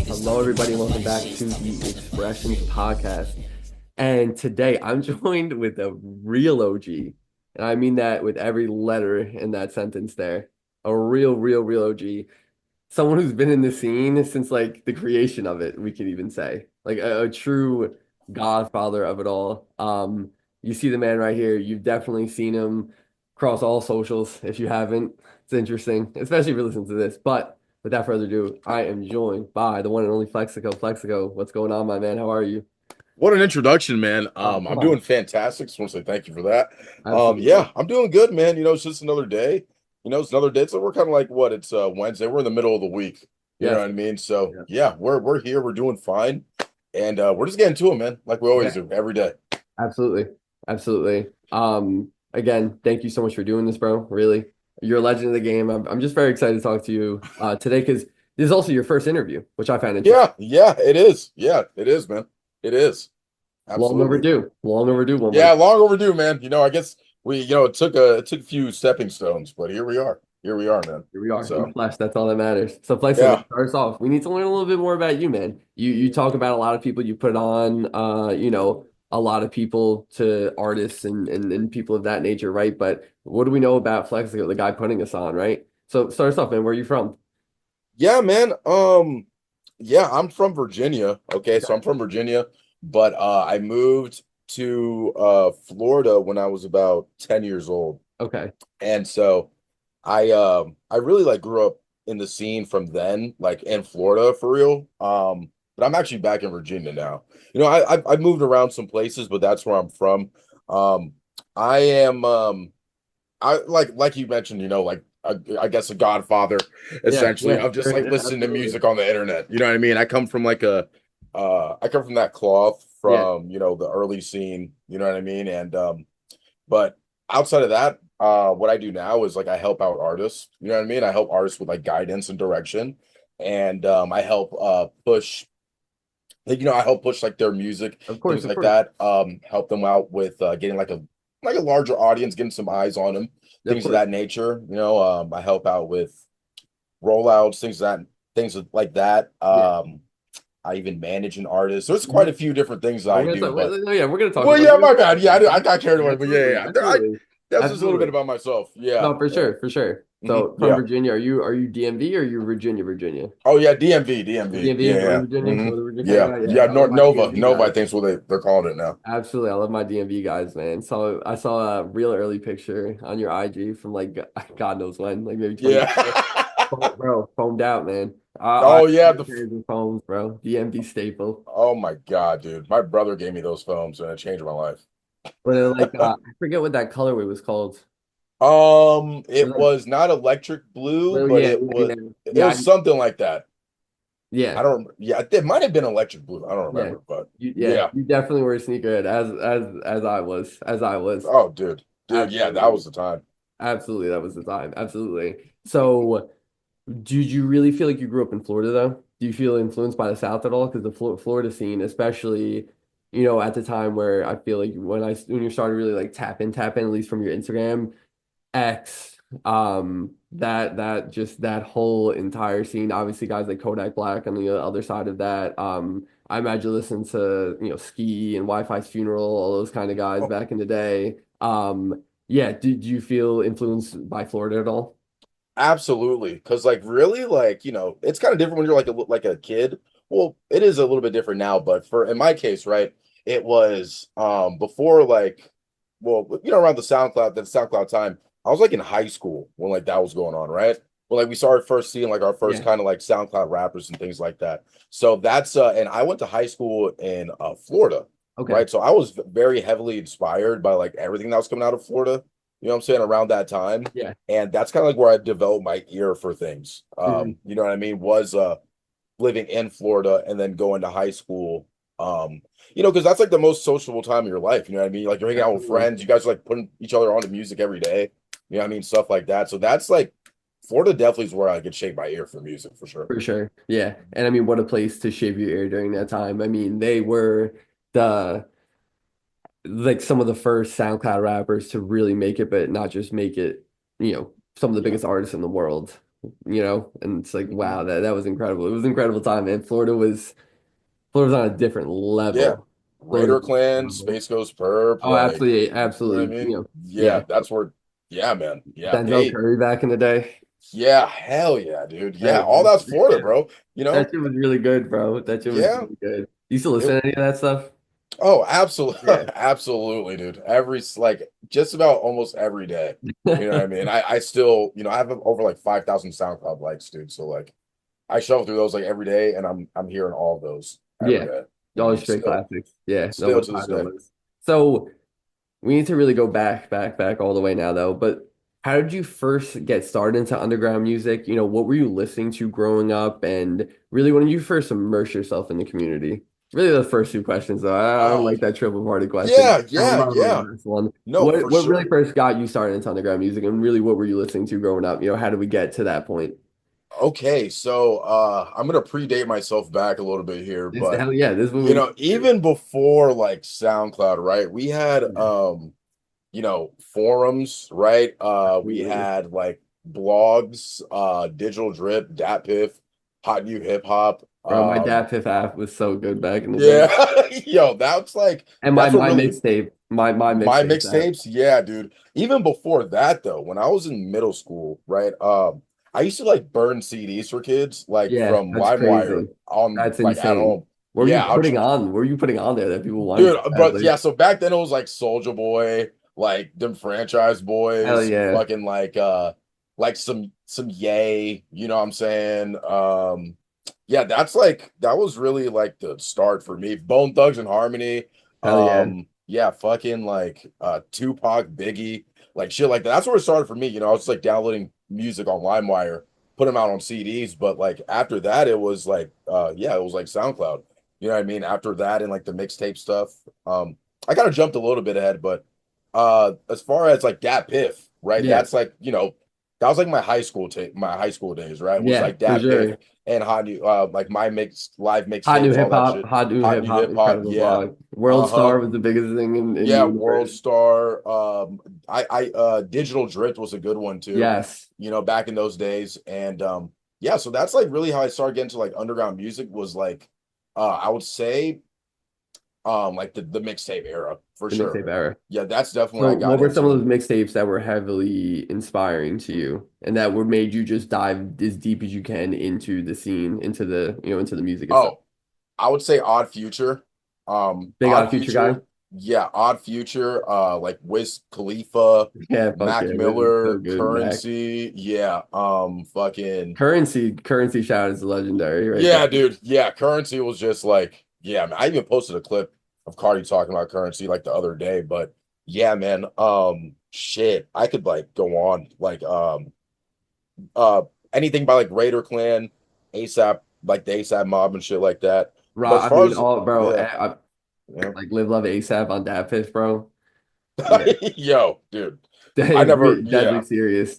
Hello, everybody, and welcome back to the Expressions podcast. And today I'm joined with a real OG, and I mean that with every letter in that sentence there. A real OG. Someone who's been in the scene since like the creation of it, we could even say. Like a true godfather of it all. You see the man right here. You've definitely seen him across all socials. If you haven't, it's interesting, especially if you listen to this. But without further ado, I am joined by the one and only Flexico. Flexico, what's going on, my man? How are you? What an introduction, man. Oh, come I'm on. doing fantastic. Just want to say thank you for that. Absolutely. Yeah, I'm doing good, man. It's just another day. It's another day. So we're kind of like what? It's Wednesday. We're in the middle of the week. You know Yes. what I mean? So Yeah. yeah, we're here. We're doing fine, and we're just getting to it, man. Like we always Yeah. do every day. Absolutely. Absolutely. Again, thank you so much for doing this, bro. Really. You're a legend of the game. I'm just very excited to talk to you today because this is also your first interview, which I found interesting. Yeah, it is. Yeah, it is, man. It is. Long Absolutely. overdue. Long overdue, one Yeah, might. long overdue, man. I guess it took a few stepping stones, but here we are. Here we are, man. Here we are in the So flesh. That's all that matters. So, Flexo, man, yeah. start us off. We need to learn a little bit more about you, man. You talk about a lot of people you put on, a lot of people to artists and people of that nature, right? But what do we know about Flexico, the guy putting us on, right? So, start us off, man. Where are you from? Yeah, man. Yeah, I'm from Virginia. Okay, so I'm Okay. from Virginia, but I moved to Florida when I was about 10 years old. Okay. And so I really like grew up in the scene from then, like in Florida for real. But I'm actually back in Virginia now. I've moved around some places, but that's where I'm from. Um, I am I like you mentioned, like I guess a godfather Yeah, essentially yeah, of just sure, like yeah, listening to absolutely. music on the internet. You know what I mean? I come from that cloth Yeah, from, the early scene, you know what I mean? And but outside of that, what I do now is like I help out artists, you know what I mean? I help artists with like guidance and direction. And I help push I help push like their music, of course, things of like course. that. Help them out with getting like a larger audience, getting some eyes on them, Of things of course. that nature. I help out with rollouts, things like that. Yeah. I even manage an artist. There's quite Mhm. a few different things that Oh, I we're gonna do, talk. but Oh, yeah, we're gonna talk well, about. yeah, We're my gonna talk bad. Yeah, about I that. got carried away, but Absolutely, absolutely, that's just a little bit absolutely. about myself. Yeah, No, for yeah. sure, for sure. Hmm, So from yeah. Virginia, are you DMV or are you Virginia, Virginia? Oh yeah, DMV, DMV. DMV, Yeah, Northern yeah. Virginia, Hmm, Northern Virginia kind of yeah, guy. Yeah, yeah. I love my Nova, DMV Nova. I guys. think's what they're calling it now. Absolutely, I love my DMV guys, man. So I saw a real early picture on your IG from like God knows when, like maybe 20 Yeah. years ago. Bro, foamed out, man. I Oh yeah, pairs of foams, bro. DMV staple. oh my God, dude. My brother gave me those phones and it changed my life. But like I forget what that colorway was called. It It was like, was not electric blue, well, but yeah, it yeah, was yeah, it yeah, was something like that. yeah. I don't yeah, it might have been electric blue. I don't Yeah. remember, but Yeah, yeah. you definitely were a sneakerhead as I was. As I was. Oh, dude. Dude, yeah, that Absolutely. was the time. Absolutely. That was the time. Absolutely. So, did you really feel like you grew up in Florida though? Do you feel influenced by the South at all? Because the Florida scene, especially, at the time where I feel like when you started really like tap in, at least from your Instagram, X, that whole entire scene. Obviously, guys like Kodak Black on the other side of that. I imagine listening to Ski and Wi-Fi's Funeral, all those kind of guys Oh, back in the day. Yeah. Did you feel influenced by Florida at all? absolutely. Because like really, like, it's kind of different when you're like a kid. Well, it is a little bit different now, but for in my case, right, it was before like well, around the SoundCloud time, I was like in high school when like that was going on, right? Well, like we started first seeing like our first Yeah. kind of like SoundCloud rappers and things like that. So that's and I went to high school in Florida, Okay. right? So I was very heavily inspired by like everything that was coming out of Florida, you know what I'm saying, around that time. Yeah. And that's kind of like where I developed my ear for things. Mhm. You know what I mean? Was living in Florida and then going to high school. Because that's like the most sociable time of your life. You know what I mean? Like you're hanging out with Absolutely. friends, you guys are like putting each other on to music every day. You know what I mean? Stuff like that. So that's like Florida definitely is where I could shake my ear for music for sure. For sure. Yeah. And I mean, what a place to shape your ear during that time. I mean, they were the like some of the first SoundCloud rappers to really make it, but not just make it, some of the Yeah. biggest artists in the world. and it's like, Hmm. wow, that was incredible. It was an incredible time, man. Florida was on a different Yeah. level. Florida Raider was a Clan, different level. Space Ghost Perp, Oh, like, absolutely, you know what I absolutely. mean? Yeah, Yeah, that's where, yeah, man. Yeah, Denzel they, Curry back in the day. yeah, hell yeah, dude. Yeah, Hey, all man. that's Florida, bro. You That know? shit was really good, bro. That shit was Yeah. really good. You still listen It, to any of that stuff? oh, absolutely. Yeah. Absolutely, dude. Like, just about almost every day. You know what I mean? I still, I have over like 5,000 SoundCloud likes, dude. So, like, I shuffle through those like every day, and I'm hearing all of those every Yeah. day. All straight Still, classics. Yeah. No, still what to this time it day. was. So we need to really go back all the way now, though. But how did you first get started into underground music? What were you listening to growing up? And really, when did you first immerse yourself in the community? Really, the first two questions, though. I don't Oh, like that triple party question. yeah, I yeah, love the yeah. last one. No, What for what really sure. first got you started into underground music? And really, what were you listening to growing up? How did we get to that point? Okay, so I'm gonna predate myself back a little bit here, This but hell yeah, this is what we need to do. even before like SoundCloud, right? We had Yeah, forums, right? We absolutely. had like blogs, Digital Drip, Dat Piff, Hot New Hip Hop. Bro, my dad fifth app was so good back in the day. Yeah, yo, that's like And my that's what my really mixtape, my my mixtape app. mixtapes, yeah, dude. Even before that, though, when I was in middle school, right? I used to like burn CDs for kids, like Yeah, from that's LimeWire crazy. on That's like at insane. home. Yeah, What were you putting on there that people wanted dude. to have? But Like, yeah, so back then it was like Soldier Boy, like them Franchise hell Boys, yeah. fucking like some Yay. You know what I'm saying? Yeah, that was really like the start for me. Bone Thugs and Harmony. Hell yeah. Yeah, fucking like Tupac, Biggie, like shit like that. That's where it started for me. I was like downloading music on LimeWire, put them out on CDs, but like after that it was like yeah, it was like SoundCloud. You know what I mean? After that and like the mixtape stuff. I kind of jumped a little bit ahead, but as far as like Dat Piff, right? Yeah. That's like, that was like my high school days, right? Was Yeah, like for Dat Piff sure. and hot new like my live Hot new mixtapes, all hip that hop, shit. hot new Hot hip new hop, hip hop, incredible yeah. vlog. World Uh-huh. Star was the biggest thing in Yeah, World universe. Star. I Digital Drift was a good one too, Yes. back in those days. And yeah, so that's like really how I started getting to like underground music was like I would say like the mixtape era for The sure. mixtape era. Yeah, that's definitely when So I got what were some of into. those mixtapes that were heavily inspiring to you and that were made you just dive as deep as you can into the scene, into the music itself? Oh, I would say Odd Future. Big Odd Odd Future guy? Future. Yeah, Odd Future. Like Wiz Khalifa, Yeah, fuck Mac yeah. Wiz is so Miller, good, Mac. Currency. Yeah. Fucking. Currency shout is legendary right there. Yeah, dude. Yeah, Currency was just like, yeah, man. I even posted a clip of Cardi talking about Currency like the other day, but yeah, man. Shit, I could like go on like uh anything by like Raider Clan, ASAP, like the ASAP mob and shit like that. But as I far mean, as all bro, yeah, yeah. like Live Love ASAP on Dat Piff, bro. Yeah. Yo, dude. I never, yeah,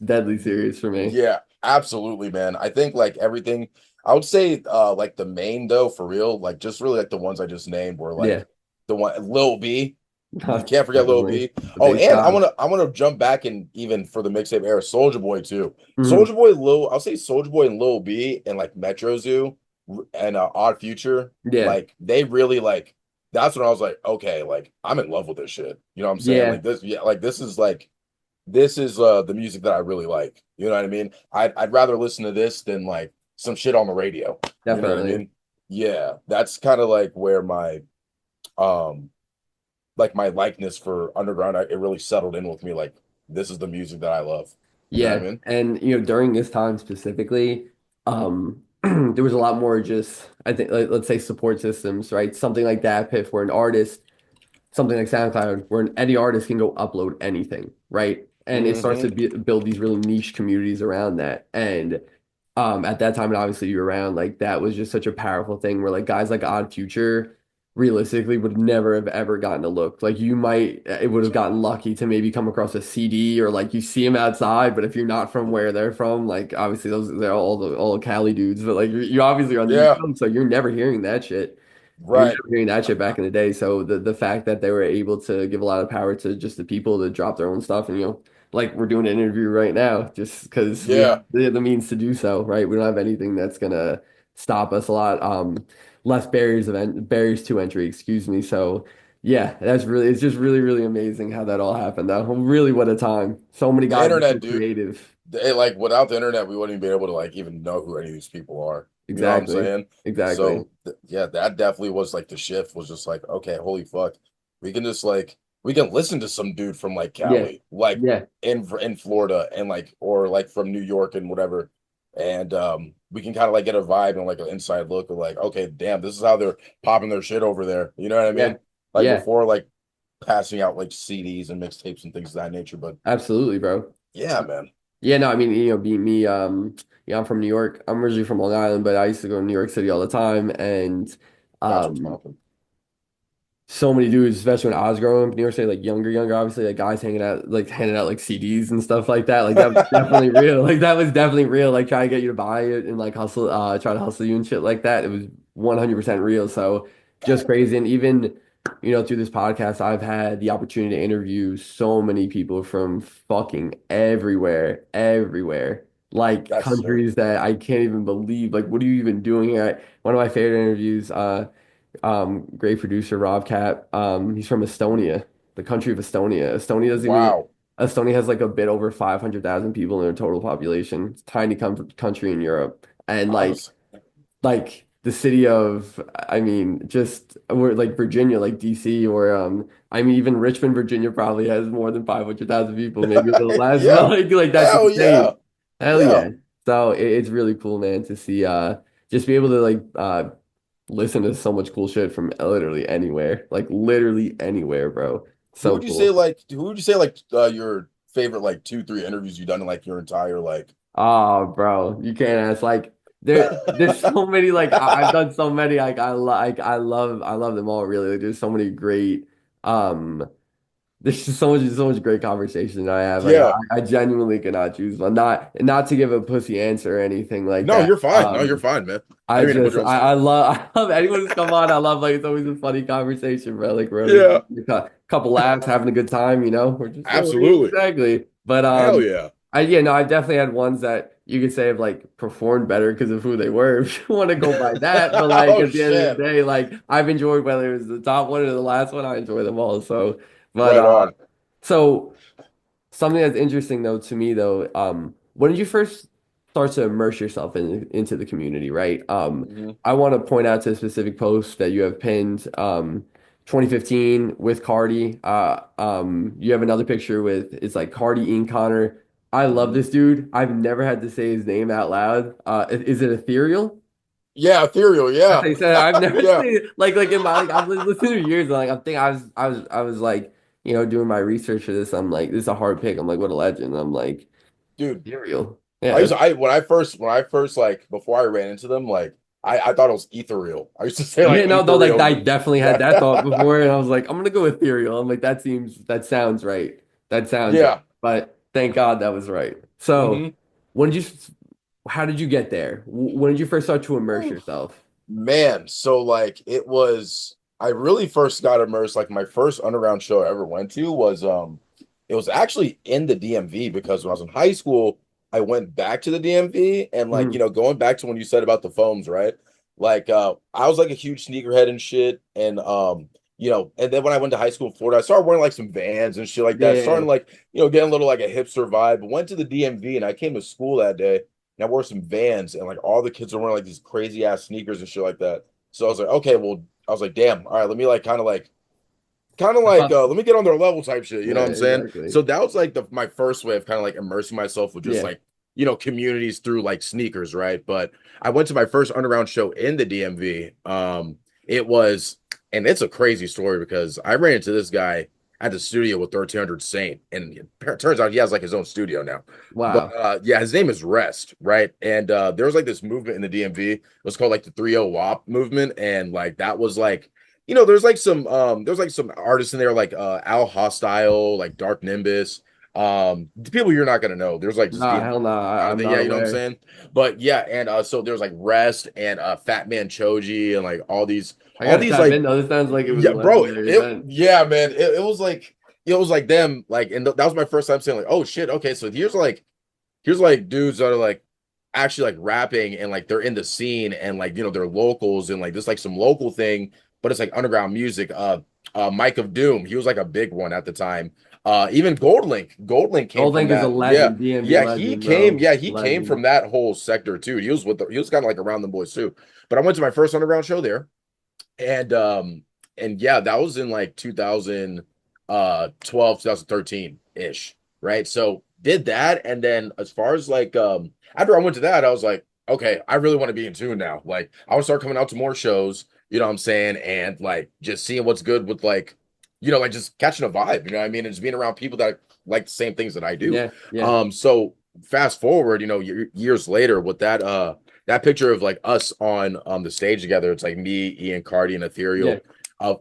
Deadly serious for me. yeah, absolutely, man. I think like everything, I would say like the main though, for real, like just really like the ones I just named were Yeah. like the one Lil B. You can't forget Lil Definitely. B. The Oh, bass and I god. want to I want to jump back and even for the mixtape era, Soldier Boy too. Mhm. Soldier Boy, I'll say Soldier Boy and Lil B and like Metro Zoo and Odd Future, Yeah. like they really like. That's when I was like, okay, like I'm in love with this shit. You know what I'm saying? Yeah, Like this, yeah, like this is the music that I really like. You know what I mean? I'd rather listen to this than like some shit on the radio. You know what I definitely. mean? Yeah, that's kind of like where um my likeness for underground it really settled in with me. Like this is the music that I love. You know what I Yeah. mean? And during this time specifically, there was a lot more just I think like, let's say support systems, right? Something like that, Piff, where an artist something like SoundCloud, where any artist can go upload anything, right? And it starts to Hmm. build these really niche communities around that. And at that time, and obviously you were around, like that was just such a powerful thing where like guys like Odd Future realistically would never have ever gotten a look. Like it would have gotten lucky to maybe come across a CD or like you see them outside, but if you're not from where they're from, like obviously they're all the Cali dudes, but like you obviously are on the East Yeah, Coast, so you're never hearing that shit. You're right. never hearing that shit back in the day. So the fact that they were able to give a lot of power to just the people to drop their own stuff and like we're doing an interview right now just because we have Yeah, the means to do so, right? We don't have anything that's gonna stop us a lot. Less barriers to entry, excuse me. So yeah, it's just really, really amazing how that all happened. Really, what a time. So many the guys are so internet, dude. creative. Like without the internet, we wouldn't even be able to like even know who any of these people are. You know what I'm Exactly. saying? Exactly. So yeah, that definitely was like the shift was just like, okay, holy fuck. We can just like we can listen to some dude from like Yeah. Cali, like Yeah. in Florida and like or like from New York and whatever. And we can kind of like get a vibe and like an inside look of like, okay, damn, this is how they're popping their shit over there. You know what I Yeah. mean? Like Yeah. before like passing out like CDs and mixtapes and things of that nature. But Absolutely, bro. yeah, man. Yeah, no, I mean, being me, yeah, I'm from New York. I'm originally from Long Island, but I used to go to New York City all the time. And That's what's um, popping. so many dudes, especially when I was growing up in New York City, like younger, obviously, like guys handing out like CDs and stuff like that. Like that was definitely real. Like that was definitely real. Like trying to get you to buy it and like try to hustle you and shit like that. It was 100% real. So just crazy. And even, through this podcast, I've had the opportunity to interview so many people from fucking everywhere. Like That's sick. countries that I can't even believe. Like, what are you even doing here? One of my favorite interviews, great producer Rob Cat. He's from Estonia, the country of Estonia. Wow. Estonia has like a bit over 500,000 people in their total population. It's a tiny country in Europe. And Honestly. like the city of, I mean, just or like Virginia, like DC, or I mean, even Richmond, Virginia probably has more than 500,000 people, maybe a little less, but Yeah. like that's Hell yeah. insane. Hell Yeah. yeah. So it's really cool, man, to see just be able to like listen to so much cool shit from literally anywhere, bro. Who So would you say cool. like who would you say like your favorite like two, three interviews you've done in like your entire like Oh, bro, you can't ask. Like there's so many. Like I've done so many. I love them all. Really, like, there's so many great. Um, there's just so much great conversation I have. Like Yeah. I genuinely cannot choose one. Not to give a pussy answer or anything like No, that. you're fine. No, you're fine, man. I didn't mean to put you on the spot. I love I love anyone who's come on. I love like it's always a funny conversation, bro. Like we're always Yeah. a couple laughs, having a good time. We're just Absolutely. exactly. But Hell yeah. I definitely had ones that you could say have like performed better because of who they were. If you want to go by that, but like Oh at the end of shit. the day, like I've enjoyed whether it was the top one or the last one. I enjoy them all. So, but Right on. so. Something that's interesting though to me though, when did you first start to immerse yourself into the community, right? Mhm. I want to point out to a specific post that you have pinned, 2015 with Cardi. You have another picture with it's like Cardi Ian Connor. I love Mhm. this dude. I've never had to say his name out loud. Is it Ethereal? Yeah, ethereal, That's yeah. how you said it. I've never Yeah. seen it. Like in my like I've listened to it years. And, like I'm thinking I was like doing my research for this. I'm like this is a hard pick. I'm like what a legend. I'm like Dude, Ethereal. I Yeah. used to, I when I first like before I ran into them, like I thought it was ethereal. I used to say Yeah, like no, like ethereal. I definitely had that thought before, and I was like, I'm gonna go ethereal. I'm like, that sounds right. That sounds right. Yeah. But thank God that was right. So, Hmm. when did you, how did you get there? When did you first start to immerse yourself? Man, so like it was I really first got immersed like my first underground show I ever went to was it was actually in the DMV because when I was in high school I went back to the DMV and like Mhm. going back to when you said about the foams, right? Like I was like a huge sneakerhead and shit and and then when I went to high school in Florida I started wearing like some Vans and shit like that, Yeah. starting like getting a little like a hipster vibe. Went to the DMV and I came to school that day and I wore some Vans, and like all the kids are wearing like these crazy ass sneakers and shit like that. So I was like, okay, well, I was like, damn, all right, let me like let me get on their level type shit. You know Yeah, what I'm saying? exactly. So that was like my first way of kind of like immersing myself with just Yeah. like communities through like sneakers, right? But I went to my first underground show in the DMV. It was, and it's a crazy story because I ran into this guy at the studio with 1300 Saint, and it turns out he has like his own studio now. But Wow. yeah, his name is Rest, right? And there was like this movement in the DMV. It was called like the 30 WAP movement, and like that was like there's like some artists in there like Al Hostile, like Dark Nimbus. The people you're not gonna know. There's like just Nah, DMV hell no. I'm not yeah, you know what I'm aware. saying? But yeah, and so there's like Rest and Fat Man Choji and like I all gotta these tap like in though. This sounds like it was a yeah, bro, legendary event. yeah, man, it was like it was like them, like, and that was my first time saying like, oh shit, okay, so here's like dudes that are like actually like rapping and like they're in the scene and like they're locals and like this like some local thing, but it's like underground music. Mike of Doom, he was like a big one at the time. Even Goldlink came Gold from Link is a that. Yeah, legend, DMV yeah, he legend, came. bro. Yeah, he came Legend. from that whole sector too. He was kind of like around the boys too. But I went to my first underground show there, and yeah, that was in like 2012, 2013 ish, right? So did that, and then as far as like after I went to that, I was like, okay, I really want to be in tune now. Like I want to start coming out to more shows, you know what I'm saying, and like just seeing what's good with like like just catching a vibe, you know what I mean, and just being around people that like the same things that I do. Yeah, yeah, So fast forward, years later with that picture of like us on the stage together, it's like me, Ian, Cardi, and yeah, Ethereal.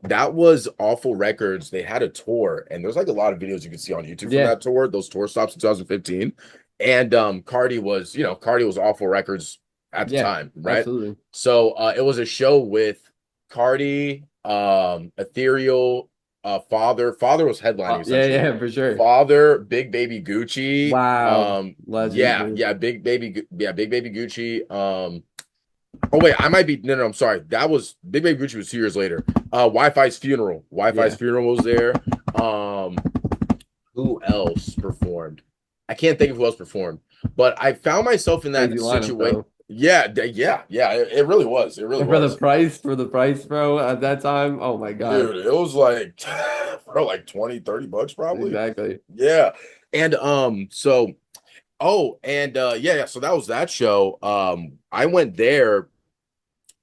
That was Awful Records. They had a tour, and there's like a lot of videos you can see on YouTube from yeah, that tour, those tour stops in 2015. And Cardi was Awful Records at the yeah, time, right? absolutely. So it was a show with Cardi, Ethereal, Father was headlining Yeah, essentially. yeah, for sure. Father, Big Baby Gucci, Wow, legend, yeah, dude. yeah, Big Baby Gucci, oh wait, I might be no, I'm sorry. That was Big Baby Gucci was 2 years later. Wi-Fi's funeral. Wi-Fi's Yeah, funeral was there. Um, who else performed? I can't think of who else performed, but I found myself in crazy that lineup situation. though. Yeah, yeah. It really was. It really And was. for the price, bro, at that time, oh my God, Dude, it was like for like 20, $30 probably. exactly. Yeah. And yeah, so that was that show. I went there.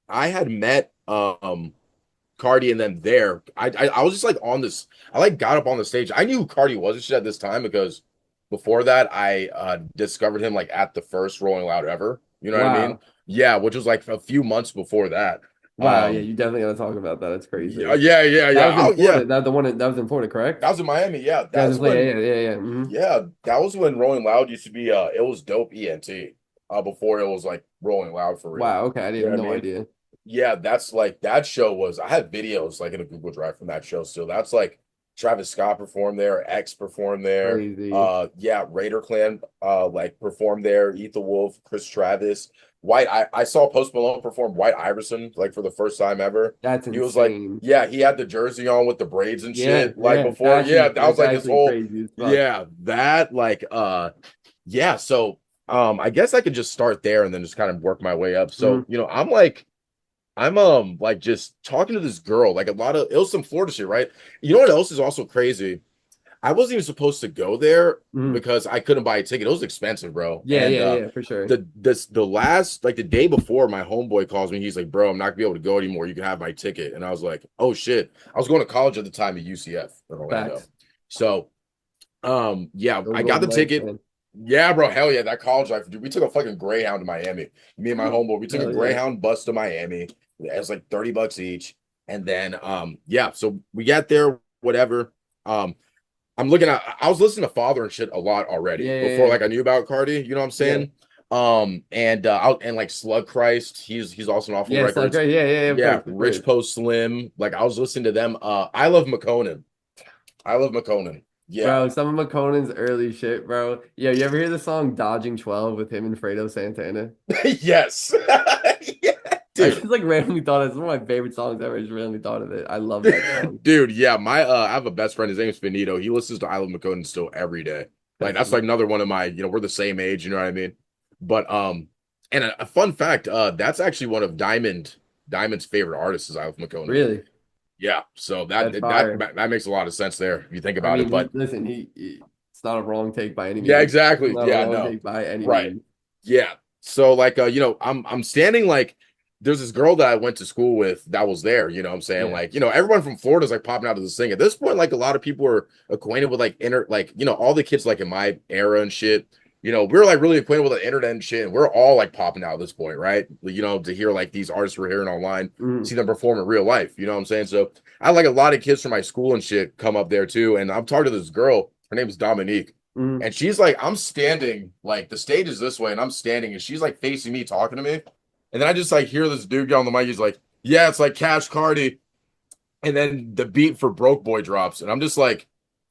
I had met Cardi and then there. I was just like on this. I like got up on the stage. I knew who Cardi was and shit at this time because before that I discovered him like at the first Rolling Loud ever. You know what I mean? Wow, Yeah, which was like a few months before that. wow, yeah, Um you definitely gotta talk about that. It's yeah, crazy. yeah, yeah, That yeah. was in Oh yeah. Florida. That was in Florida, That correct? was in Miami. Yeah, Yeah, I was that's in Florida. when Yeah, yeah, yeah. Hmm. yeah, that was when Rolling Loud used to be it was dope ENT before it was like Rolling Loud for real. Wow. Okay, I You know didn't what I no mean? idea. Yeah, that's like that show was I have videos like in a Google Drive from that show still. That's like Travis Scott performed there, X performed there. Crazy. Yeah, Raider Clan like performed there, Ethan Wolf, Chris Travis, I saw Post Malone perform White Iverson like for the first time ever. That's He was like, insane. yeah, he had the jersey on with the braids and Yeah, shit like yeah. before. Yeah, that was That's like his actually whole crazy as fuck. yeah, that like yeah, so I guess I could just start there and then just kind of work my way up. Hmm. So, I'm like just talking to this girl, like a lot of it was some Florida shit, right? You know what else is also crazy? I wasn't even supposed to go there Hmm. because I couldn't buy a ticket. It was expensive, bro. Yeah, And yeah, yeah, for sure. the last like the day before my homeboy calls me, he's like, bro, I'm not gonna be able to go anymore. You can have my ticket. And I was like, oh shit. I was going to college at the time at UCF in Orlando. Facts. So yeah, Those I got Golden the Knights, ticket. man. Yeah, bro, hell yeah, that college life, dude. We took a fucking Greyhound to Miami. Me and my homeboy, we took a Hell yeah. Greyhound bus to Miami. It was like $30 each. And then yeah, so we got there, whatever. Um, I was listening to Father and shit a lot already Yeah, before yeah, like I knew about Cardi, you know what I'm yeah. saying? And like Slug Christ, he's also on Awful Yeah, so Records. great. Yeah, yeah, yeah, of Yeah, course, of Rich course. Post Slim. Like I was listening to them. I love McConan. I love McConan. Yeah. Bro, some of McConan's early shit, bro. Yeah, you ever hear the song Dodging 12 with him and Fredo Santana? Yes. Yeah, I dude. just like randomly thought it's one of my favorite songs ever. I just randomly thought of it. I love that song. Dude, yeah, my I have a best friend. His name is Finito. He listens to I Love McConan still every day. Like That's that's like another one of my, we're the same age, you know what I mean? But and a fun fact, that's actually one of Diamond's favorite artists is I Love McConan. really, Yeah, so that that's that fire. that makes a lot of sense there if you think I about it. mean, But listen, it's not a wrong take by any yeah, means. It's exactly. not a Yeah, wrong no. take by any Right. means. Yeah. So like I'm standing like there's this girl that I went to school with that was there, you know what I'm saying? Yeah. Like, everyone from Florida's like popping out of this thing. At this point, like a lot of people are acquainted with like all the kids like in my era and shit. We were like really acquainted with the internet and shit, and we're all like popping out at this point, right? To hear like these artists we're hearing online, Mhm. see them perform in real life, you know what I'm saying? So I had like a lot of kids from my school and shit come up there too. And I'm talking to this girl, her name is Dominique. Mhm. And she's like, I'm standing, like the stage is this way, and I'm standing, and she's like facing me, talking to me. And then I just like hear this dude get on the mic. He's like, yeah, it's like Cash Cardi. And then the beat for Broke Boy drops. And I'm just like,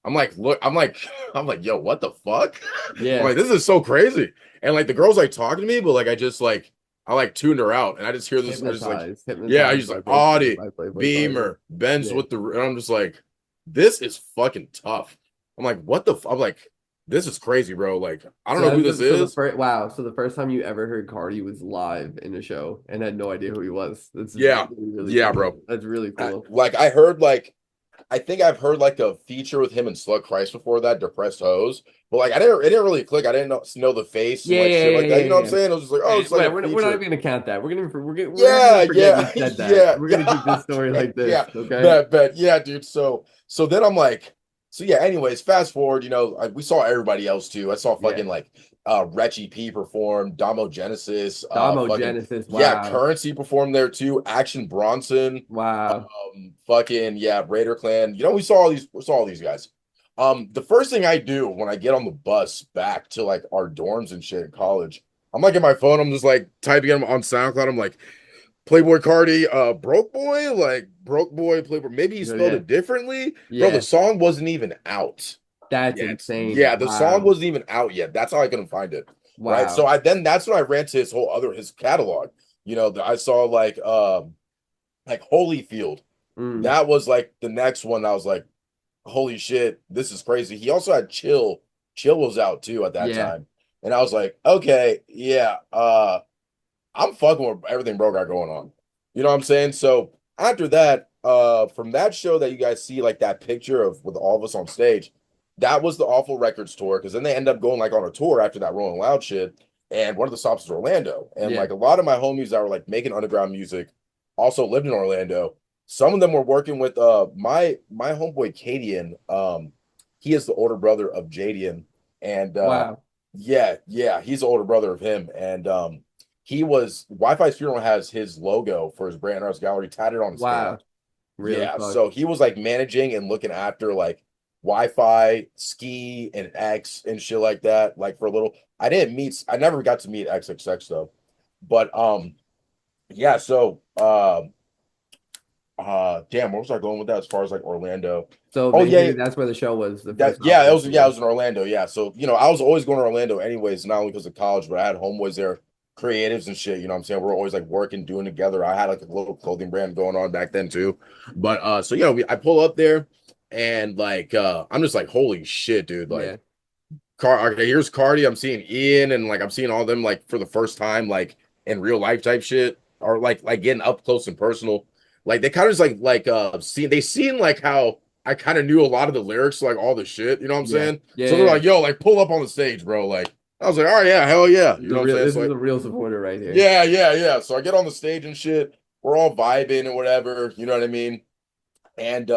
I'm like, look, I'm like, I'm like, yo, what the fuck? I'm Yeah. like, this is so crazy. And like the girl's like talking to me, but like I just like I like tune her out and I just hear this, I just like, yeah, I Hypnotized just by like Playboy, Audie, by Playboy Cardi. Beamer, Benz Yeah. with the and I'm just like, this is fucking tough. I'm like, what the I'm like, this is crazy, bro. Like, I don't So know that who was this so the is. first wow. So the first time you ever heard Cardi was live in a show and had no idea who he was. That's Yeah, really, really yeah, cool. bro. That's really cool. Like I heard like I think I've heard like a feature with him and Slug Christ before that, Depressed Hose. But like it didn't really click. I didn't know the face and Yeah, like yeah, shit yeah, like that. yeah, You know what I'm yeah. saying? I was just like, oh, Yeah, it's like a well, we're not feature. even gonna count that. We're gonna Yeah, forget yeah, you said that. yeah, We're gonna keep yeah, this story yeah, like this, yeah. okay? Bet. Yeah, dude. So then I'm like, so yeah, anyways, fast forward, we saw everybody else too. I saw Yeah. fucking like Retchie P perform, Damo Genesis, Damo fucking Genesis. yeah, Wow. Currency performed there too, Action Bronson, Wow. fucking yeah, Raider Clan. We saw all these guys. The first thing I do when I get on the bus back to like our dorms and shit in college, I'm like in my phone, I'm just like typing them on SoundCloud. I'm like, Playboy Cardi, Broke Boy, like Broke Boy, Playboy. Maybe he Yeah, spelled yeah. it differently. Bro, the Yeah. song wasn't even out That's yet. insane. Yeah, the song Wow. wasn't even out yet. That's how I couldn't find it. Right. So Wow. I then that's when I ran to his catalog. I saw like Holyfield. Mm. That was like the next one. I was like, holy shit, this is crazy. He also had Chill. Chill was out too at that Yeah. time. And I was like, okay, yeah, I'm fucking with everything bro got going on. You know what I'm saying? So after that, from that show that you guys see, like that picture of with all of us on stage, that was the Awful Records tour. Because then they end up going like on a tour after that Rolling Loud shit. And one of the stops was Orlando. And Yeah. like a lot of my homies that were like making underground music also lived in Orlando. Some of them were working with my homeboy Cadian. He is the older brother of Jadian. And Wow. yeah, he's the older brother of him. And he was Wi-Fi's funeral has his logo for his brand arts gallery tatted on his Wow. hand. Really Yeah, fucked. so he was like managing and looking after like Wi-Fi, Ski, and X and shit like that. Like for a little, I never got to meet XXX though, but yeah. So damn, where was I going with that as far as like Orlando? So Oh yeah, basically that's where the show was, the that first stop yeah, it was was Orlando. in Orlando. Yeah, so I was always going to Orlando anyways, not only because of college, but I had homeboys there, creatives and shit. You know what I'm saying? We're always like working, doing together. I had like a little clothing brand going on back then too. But so I pull up there and like I'm just like, holy shit, dude. Yeah. Like okay, here's Cardi. I'm seeing Ian and like I'm seeing all them like for the first time, like in real life type shit, or like getting up close and personal. Like they kind of just seen like how I kind of knew a lot of the lyrics, like all the shit, you know what I'm Yeah. saying? Yeah. So they're Yeah. like, yo, like pull up on the stage, bro. Like I was like, all right, yeah, hell yeah. You know what I'm saying? This So is like, a real supporter right here. yeah. So I get on the stage and shit. We're all vibing and whatever, you know what I mean? And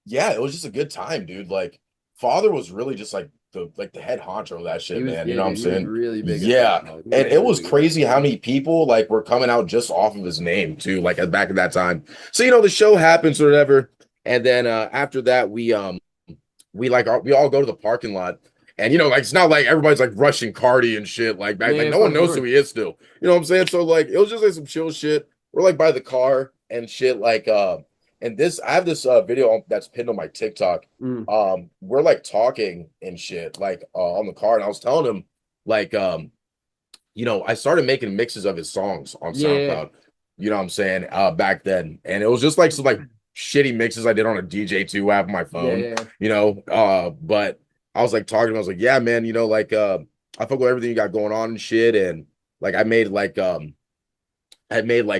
yeah, it was just a good time, dude. Like Father was really just like the head honcho of that He shit, was, man. You yeah, know what I'm dude, he was saying? really big at that Yeah. time. He was And it really was big at that crazy how time. many people like were coming out just off of his name too, like back at that time. So the show happens or whatever. And then after that, we all go to the parking lot. And like it's not like everybody's like rushing Cardi and shit like back. Yeah, Like yeah, no one of knows who course. he is still. You know what I'm saying? So like it was just like some chill shit. We're like by the car and shit, like and this I have this video that's pinned on my TikTok. Mm. We're like talking and shit, like on the car, and I was telling him, like, I started making mixes of his songs on Yeah, yeah, SoundCloud, you know what I'm saying, back then. And it was just like some like shitty mixes I did on a DJ2 app on my yeah, phone, yeah. but I was like talking to him, I was like, yeah, man, like I fuck with everything you got going on and shit. And like I made like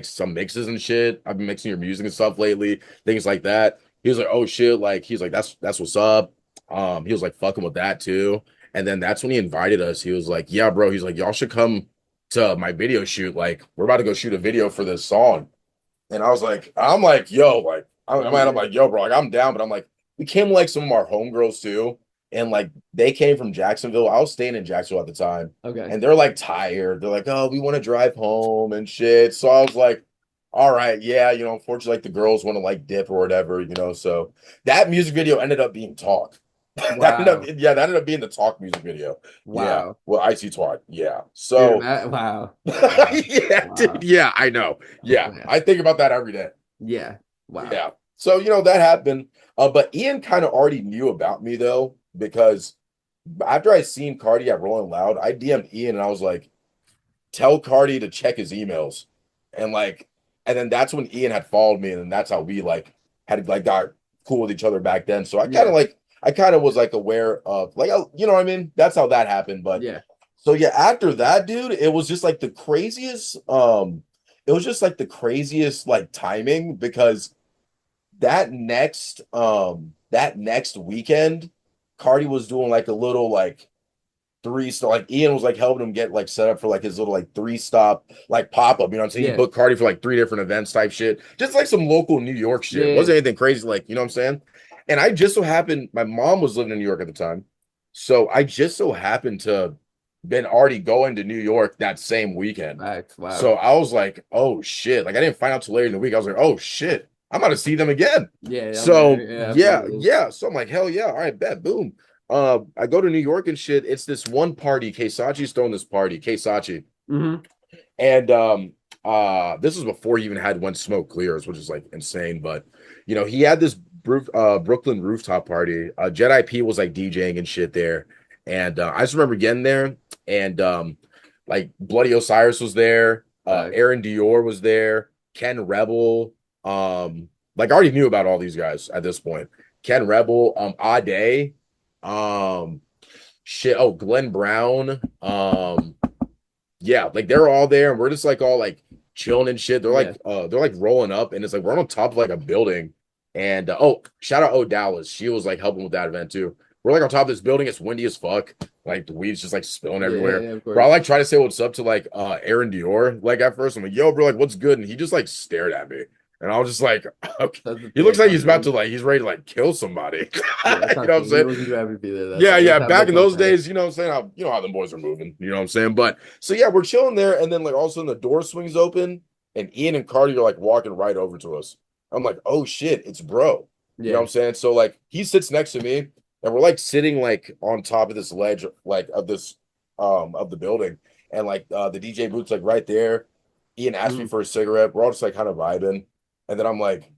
some mixes and shit. I've been mixing your music and stuff lately, things like that. He was like, oh shit, like he's like, that's what's up. He was like fucking with that too. And then that's when he invited us. He was like, yeah, bro. He's like, y'all should come to my video shoot. Like, we're about to go shoot a video for this song. And I'm like, yo, like, I'm Yeah. like, yo, bro, like, I'm down, but I'm like, we came like some of our homegirls too, and like they came from Jacksonville. I was staying in Jacksonville at the time, Okay. and they're like tired. They're like, oh, we want to drive home and shit. So I was like, all right, yeah, unfortunately, like the girls want to like dip or whatever, So that music video ended up being Talk. Wow. That ended up being the Talk music video. Yeah, Wow. well, Icy Twat. Yeah, Dude, so wow. Wow. yeah, dude. Wow. Yeah, I know. Yeah, Yeah. I think about that every day. Yeah. Wow. Yeah. So, that happened. But Ian kind of already knew about me though, because after I seen Cardi at Rolling Loud, I DM'd Ian and I was like, tell Cardi to check his emails. And like, and then that's when Ian had followed me, and then that's how we like had like got cool with each other back then. So Yeah, I kind of was like aware of like you know what I mean? That's how that happened. But yeah, so yeah, after that, dude, it was just like the craziest, it was just like the craziest like timing because that next weekend, Cardi was doing like a little like three stop, like Ian was like helping him get like set up for like his little like three stop like pop up. You know what I'm saying? He yeah, booked Cardi for like three different events type shit, just like some local New York shit. yeah. Wasn't anything crazy, like you know what I'm saying? And I just so happened, my mom was living in New York at the time, so I just so happened to been already going to New York that same weekend. Facts. Wow. So I was like, oh shit! Like I didn't find out till later in the week. I was like, oh shit, I'm about to see them again. Yeah, I'm So there. Yeah, yeah, absolutely. yeah. So I'm like, hell yeah, all right, bet, boom. I go to New York and shit. It's this one party. Keisachi's throwing this party. Keisachi. Hmm. And this was before he even had When Smoke Clears, which is like insane. But he had this Brooklyn rooftop party. Jedi P was like DJing and shit there. And I just remember getting there and like Bloody Osiris was there, Facts. Aaron Dior was there, Ken Rebel. Like I already knew about all these guys at this point. Ken Rebel, Ade, um, shit. Oh, Glenn Brown. Yeah, like they're all there, and we're just like all like chilling and shit. Yeah. They're like rolling up, and it's like we're on top of like a building. And oh, shout out Dallas. She was like helping with that event too. We're like on top of this building. It's windy as fuck. Like the weed's just like spilling Yeah, yeah, everywhere. yeah, of Bro, I course. like try to say what's up to like Aaron Dior. Like at first, I'm like, yo, bro, like what's good? And he just like stared at me. And I was just like, okay. He looks That's like not he's about cool. to like he's ready to like kill somebody. Yeah, that's You not know what I'm cool. He saying? wasn't too happy to be there. That's Yeah, let's yeah. have no Back in those contact. days, you know what I'm saying? You know how them boys are moving. You know what I'm saying? But so yeah, we're chilling there, and then like all of a sudden the door swings open, and Ian and Cardi are like walking right over to us. I'm like, oh shit, it's bro. You know what Yeah. I'm saying? So like he sits next to me, and we're like sitting like on top of this ledge, like of this of the building, and like the DJ booth's like right there. Ian asked me Mhm. for a cigarette. We're all just like kind of vibing, and then I'm like,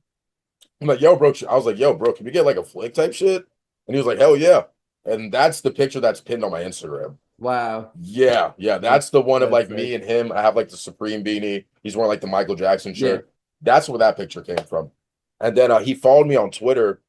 yo, bro. I was like, yo, bro, can we get like a flick type shit? And he was like, hell yeah. And that's the picture that's pinned on my Instagram. Wow. Yeah, yeah. That's the one of That's like sick. me and him. I have like the Supreme beanie. He's wearing like the Michael Jackson Yeah. shirt. That's where that picture came from. And then he followed me on Twitter.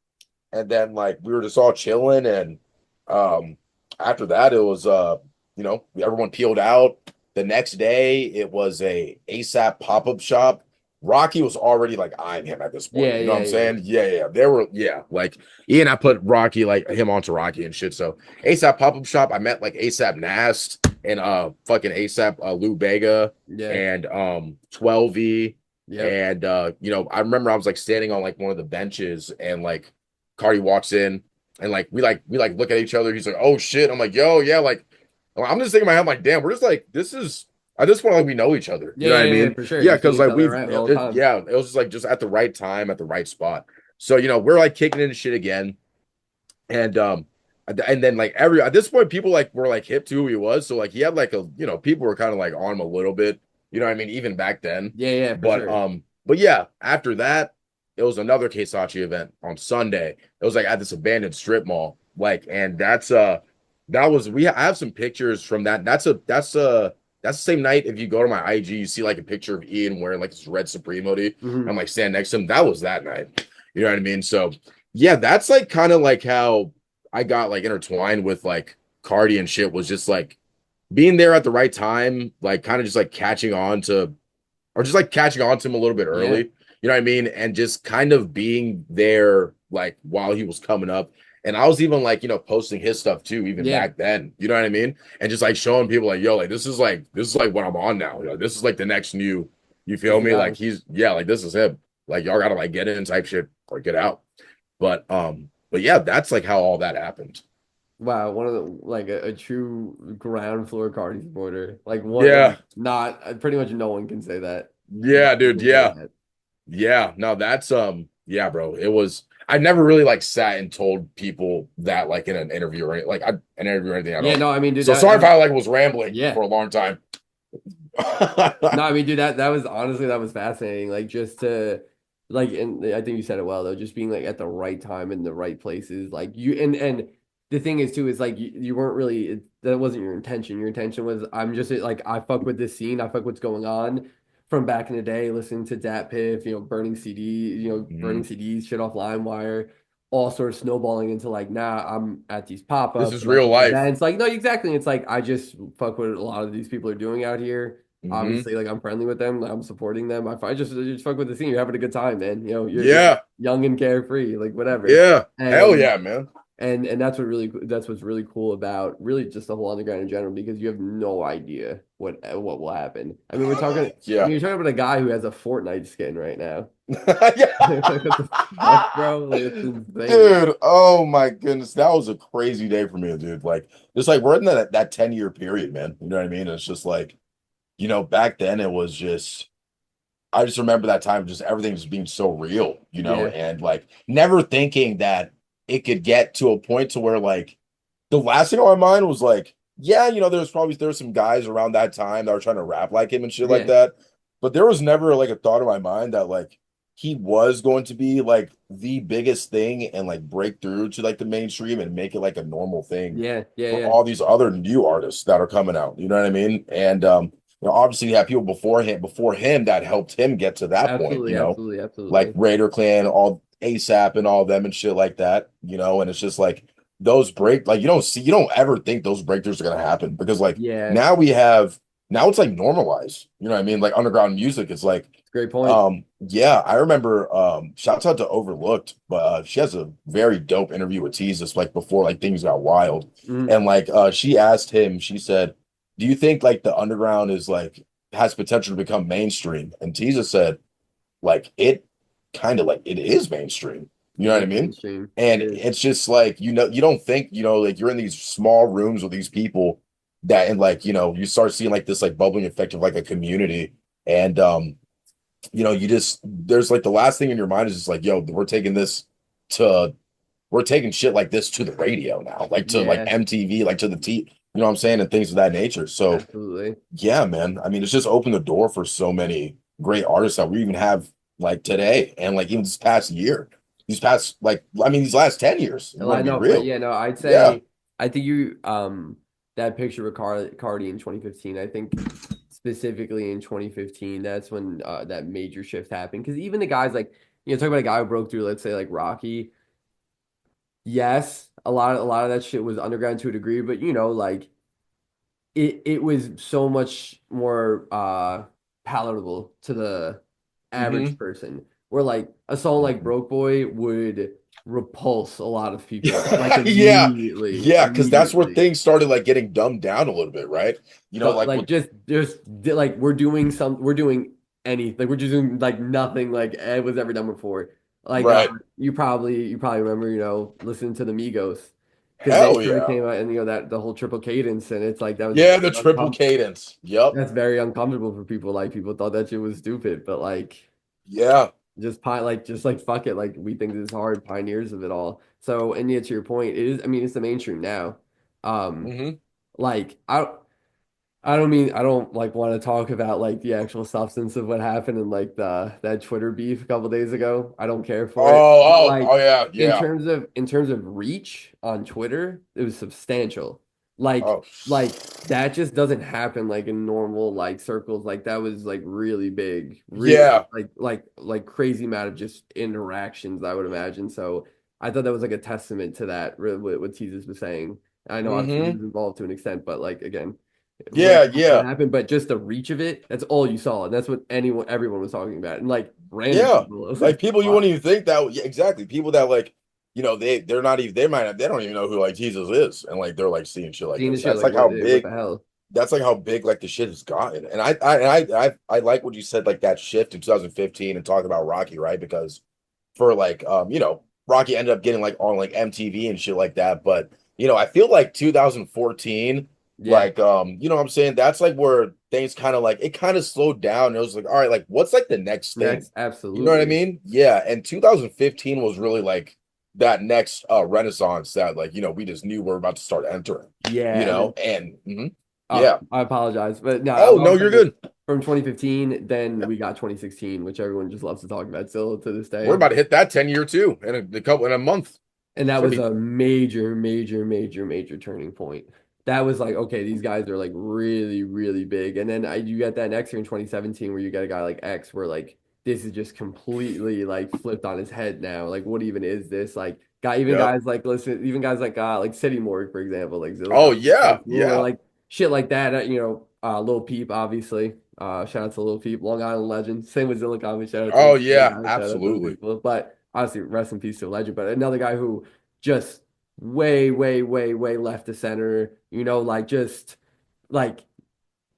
And then like we were just all chilling. And um after that, it was everyone peeled out. The next day, it was a ASAP pop-up shop. Rocky was already like eyeing him at this point. Yeah, You know what yeah, I'm yeah. saying? Yeah, yeah. There were, yeah, like Ian, I put Rocky, like him onto Rocky and shit. So ASAP pop-up shop, I met like ASAP Nast and fucking ASAP Lou Bega Yeah. and 12E. Yep. And I remember I was like standing on like one of the benches and like Cardi walks in and like we look at each other. He's like, oh shit. I'm like, yo, yeah, like I'm just thinking in my head, I'm like, damn, we're just like, this is at this point, like we know each other. You Yeah, know what I yeah, yeah, mean? for sure. Yeah, You see because each like other around all the time. yeah, it was just like just at the right time, at the right spot. So we're like kicking into shit again, and then like every at this point, people like were like hip to who he was. So like he had like people were kind of like on him a little bit. You know what I mean? Even back then. Yeah, yeah, for sure. But yeah, after that, it was another Keisachi event on Sunday. It was like at this abandoned strip mall. Like, and that was I have some pictures from that. That's the same night. If you go to my IG, you see like a picture of Ian wearing like this red Supreme hoodie. Hmm. I'm like standing next to him. That was that night. You know what I mean? So yeah, that's like kind of like how I got like intertwined with like Cardi and shit was just like being there at the right time, like kind of just like catching on to or just like catching on to him a little bit Yeah. early. You know what I mean? And just kind of being there like while he was coming up. And I was even like, posting his stuff too, even Yeah. back then. You know what I mean? And just like showing people like, yo, like this is like what I'm on now. This is like the next new, you This feel is the me? Like guy. like this is him. Like y'all gotta like get in type shit or get out. But yeah, that's like how all that happened. Wow, one of the like a true ground floor Cardi supporter. Like one, Yeah, like not pretty much no one can say that. yeah, You dude. can say Yeah. that. Yeah, no, that's yeah, bro. It was I never really like sat and told people that like in an interview or an interview or anything at Yeah, all. no, I mean, dude, So that sorry if was I like was rambling yeah. for a long time. No, I mean, dude, that was honestly that was fascinating. Like just to like, and I think you said it well though, just being like at the right time in the right places. Like you and the thing is too is like you weren't really that wasn't your intention. Your intention was I'm just like I fuck with this scene, I fuck what's going on from back in the day, listening to Dat Piff, burning Mhm. burning CDs, shit off LimeWire, all sorts of snowballing into like, nah, I'm at these This pop-ups is and like real these life. events. Like, no, exactly. It's like I just fuck what a lot of these people are doing out here. Hmm. Obviously, like I'm friendly with them, I'm supporting them. I just fuck with the scene. You're having a good time, man. You're Yeah. young and carefree, like whatever. Yeah. Hell And yeah, man. and that's what's really cool about really just the whole underground in general because you have no idea what will happen. I mean, Yeah. you're talking about a guy who has a Fortnite skin right now. Yeah. Like, what the fuck, bro? Like, it's insane. Dude, oh my goodness. That was a crazy day for me, dude. Like, just like we're in that 10-year period, man. You know what I mean? It's just like, back then it was just I just remember that time just everything just being so real, Yeah, and like never thinking that it could get to a point to where like the last thing on my mind was like, yeah, there was some guys around that time that were trying to rap like him and shit like yeah, that. But there was never like a thought in my mind that like he was going to be like the biggest thing and like break through to like the mainstream and make it like a normal thing yeah, yeah, for yeah. all these other new artists that are coming out. You know what I mean? And obviously you have people before him that helped him get to that point, Absolutely, absolutely, like absolutely. Raider Clan, all ASAP and all of them and shit like that, and it's just like those break like you don't ever think those breakthroughs are gonna happen because like Yeah, now we have now it's like normalized, you know what I mean? Like underground music is like it's a great point. yeah, I remember shouts out to Overlooked, but she has a very dope interview with Jesus like before like things got wild. Mhm. And like she asked him, she said, do you think like the underground is like has potential to become mainstream? And Jesus said, like it kind of like it is mainstream. You know It what I is mean? mainstream. It And is. it's just like, you don't think, like you're in these small rooms with these people that and like, you start seeing like this like bubbling effect of like a community. And you just there's like the last thing in your mind is just like, yo, to we're taking shit like this to the radio now, like to like Yeah, MTV, like to the T, you know what I'm saying, and things of that nature. So absolutely. yeah, man. I mean, it's just opened the door for so many great artists that we even have like today and like even this past year. These past like I mean these last 10 years. I'm gonna I be know, but real. yeah, no, I'd Yeah. say I think that picture with Cardi in 2015, I think specifically in 2015, that's when that major shift happened. Because even the guys like talk about a guy who broke through, let's say like Rocky. Yes, a lot of that shit was underground to a degree, but like it was so much more palatable to the average Hmm. person. Where like a song like Broke Boy would repulse a lot of people like Yeah. immediately, Yeah, because that's where immediately. things started like getting dumbed down a little bit, right? So Like like with just like we're doing any like we're just doing like nothing like it was ever done before. Like right. you probably remember listening to the Migos because they Hell sort of yeah. came out and that the whole triple cadence and it's like that was Yeah, the very triple cadence. Yep. that's very uncomfortable for people. Like people thought that shit was stupid, but like Yeah. just like fuck it. Like we think this is hard, pioneers of it all. So and yet to your point, it is. I mean, it's the mainstream now. Um, Hmm. like I don't like want to talk about like the actual substance of what happened in like the that Twitter beef a couple days ago. I don't care for it. Oh, But oh, like oh yeah, yeah. in terms of reach on Twitter, it was substantial. Like Oh, like that just doesn't happen like in normal like circles. Like that was like really big, really yeah. like crazy amount of just interactions, I would imagine. So I thought that was like a testament to that, really, what Jesus was saying. I know obviously he Hmm. was involved to an extent, but like again Yeah, what yeah. happened, but just the reach of it, that's all you saw. And that's what everyone was talking about. And like random Yeah, people. I was like, like people you what? wouldn't even think that. Yeah, exactly. People that like, they're not even they don't even know who like Jesus is, and like they're like seeing shit like Seeing the this. shit, That's like like how what big. the hell? That's like how big like the shit has gotten. And I like what you said like that shift in 2015 and talking about Rocky, right? Because for like Rocky ended up getting like on like MTV and shit like that. But I feel like 2014, Yeah, like what I'm saying, that's like where things kind of like it kind of slowed down. It was like, all right, like what's like the next thing? next, You know what I absolutely. mean? Yeah. And 2015 was really like that next renaissance that like, we just knew we are about to start entering, Yeah, and then and oh, yeah. I apologize, but no, Oh what no, I'm you're saying is good. from 2015. Then Yeah. we got 2016, which everyone just loves to talk about still to this We're day. about to hit that 10-year too in a month. And It's that gonna was be a major, major, major, major turning point. That was like, okay, these guys are like really, really big. And then you get that next year in 2017 where you get a guy like X where like this is just completely like flipped on his head now. Like, what even is this? Like, even yep. guys like, listen, even guys like City Morgue, for example, like Oh Zillicoff, yeah, or yeah. like shit like that. Lil Peep, obviously. Shout out to Lil Peep, Long Island legend. Same with Zillicoff, shout out to Oh those yeah, guys, shout out to those absolutely. people. But honestly, rest in peace to a legend. But another guy who just way, way, way, way left to center, like just like,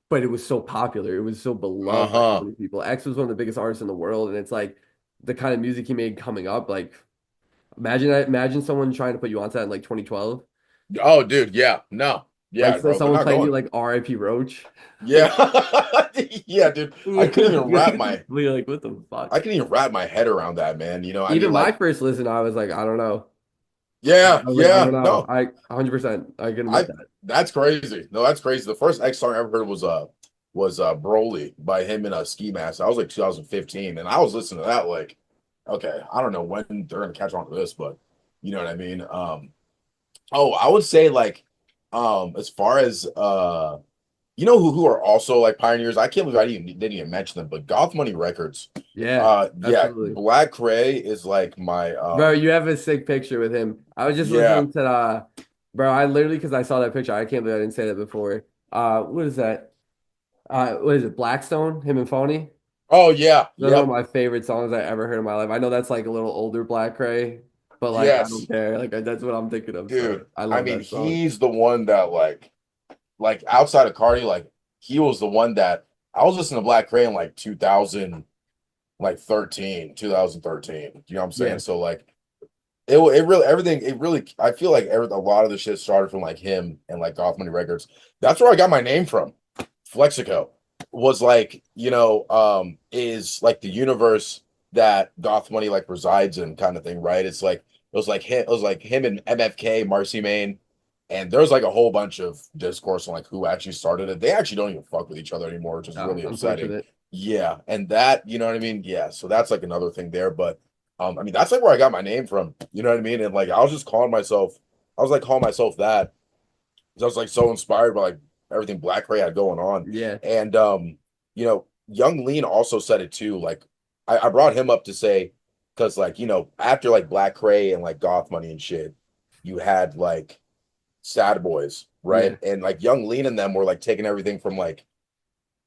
but it was so popular. It was so beloved by so Uh-huh. many people. X was one of the biggest artists in the world, and it's like the kind of music he made coming up. Like, imagine that, imagine someone trying to put you onto that in like 2012. Oh, dude, yeah. No. Like, Yeah, so bro. They're someone not playing you going. like R.I.P. Roach. Yeah. Yeah, dude. I couldn't even wrap my Like, what the fuck? I couldn't even wrap my head around that, man. I mean, Even my like, first listen, I was like, I don't know. yeah, I was like, I yeah. don't know. No. I 100%. I can admit I that. That's crazy. No, that's crazy. The first X song I ever heard was Broly by him in a Ski Mask. I was like 2015, and I was listening to that like, okay, I don't know when they're gonna catch on to this, but you know what I mean. Oh, I would say like, as far as who are also like pioneers. I can't believe didn't even mention them, but Goth Money Records. Yeah, Yeah, absolutely. Black Cray is like my Bro, you have a sick picture with him. I was just yeah. listening to bro, I literally because I saw that picture. I can't believe I didn't say that before. What is that? What is it? Blackstone, him and Phony. Oh yeah, That's one of yep, my favorite songs I ever heard in my life. I know that's like a little older Black Ray, but like I don't yes, care. Like that's what I'm thinking of. So dude. I I love mean, that song. he's the one that like outside of Cardi, like he was the one that I was listening to Black Cray in like 2000, like 2013. You know what I'm saying? Yeah, So like it really everything it really I feel like a lot of the shit started from like him and like Goth Money Records. That's where I got my name from. Flexico was like, is like the universe that Goth Money like resides in kind of thing, right? It was like him and MFK, Marcy Main, and there's like a whole bunch of discourse on like who actually started it. They actually don't even fuck with each other anymore, which is really upsetting. unfortunate. Yeah, and that, you know what I mean? Yeah, so that's like another thing there, but I mean that's like where I got my name from, you know what I mean? And like I was like calling myself that because I was like so inspired by like everything Black Ray had going on. Yeah, And Young Lean also said it too. Like I brought him up to say, because like, after like Black Ray and like Goth Money and shit, you had like Sad Boys, yeah, right? And like Young Lean and them were like taking everything from like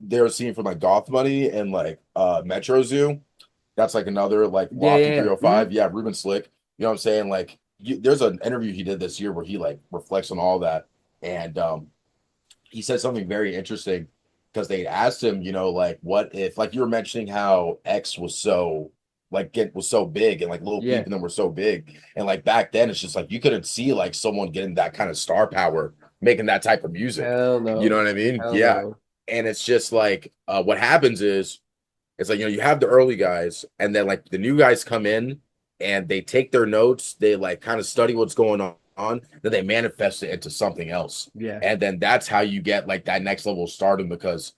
they were seeing from like Goth Money and like Metro Zoo. That's like another like yeah, Lofty yeah, yeah. 305. Yeah, Ruben Slick. You know what I'm saying? Like there's an interview he did this year where he like reflects on all that. And he said something very interesting because they asked him, like what if like you were mentioning how X was so was so big and like Lil Peep Yeah. and them were so big. And like back then it's just like you couldn't see like someone getting that kind of star power making that type of music. Hell You know no. what I mean? Hell Yeah. no. And it's just like what happens is it's like, you have the early guys and then like the new guys come in and they take their notes, they like kind of study what's going on, then they manifest it into something else. Yeah, And then that's how you get like that next level of stardom because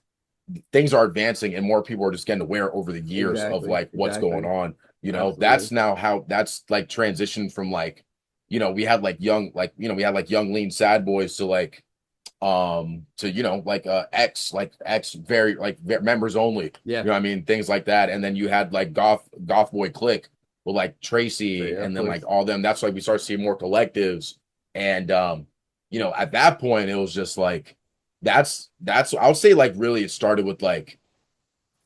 things are advancing and more people are just getting aware over the years of exactly. like what's going Exactly. on. Absolutely. That's now how that's like transitioned from like, we had like we had like young lean sad boys to like to like X very like members only, Yeah. what I mean, things like that. And then you had like goth boy click with like Tracy Yeah, of and then like course. all them. That's like we start seeing more collectives. And at that point it was just like that's I would say like really it started with like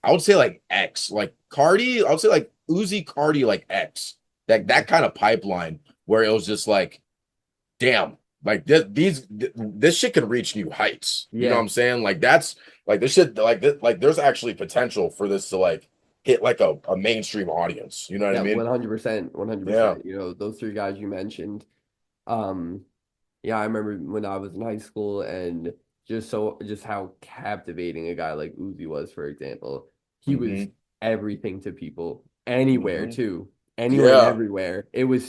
I would say like X like Cardi. I would say like Uzi Cardi like X, Yeah. that kind of pipeline where it was just like damn, like this shit can reach new heights. You know what Yeah. I'm saying? Like that's like this shit like this, like there's actually potential for this to like hit like a mainstream audience. You know what I Yeah, mean? 100%, Yeah. 100%. Those three guys you mentioned. Um, yeah, I remember when I was in high school and just how captivating a guy like Uzi was, for example. He was Hmm. everything to people, anywhere Hmm. too, anywhere and Yeah. everywhere. It was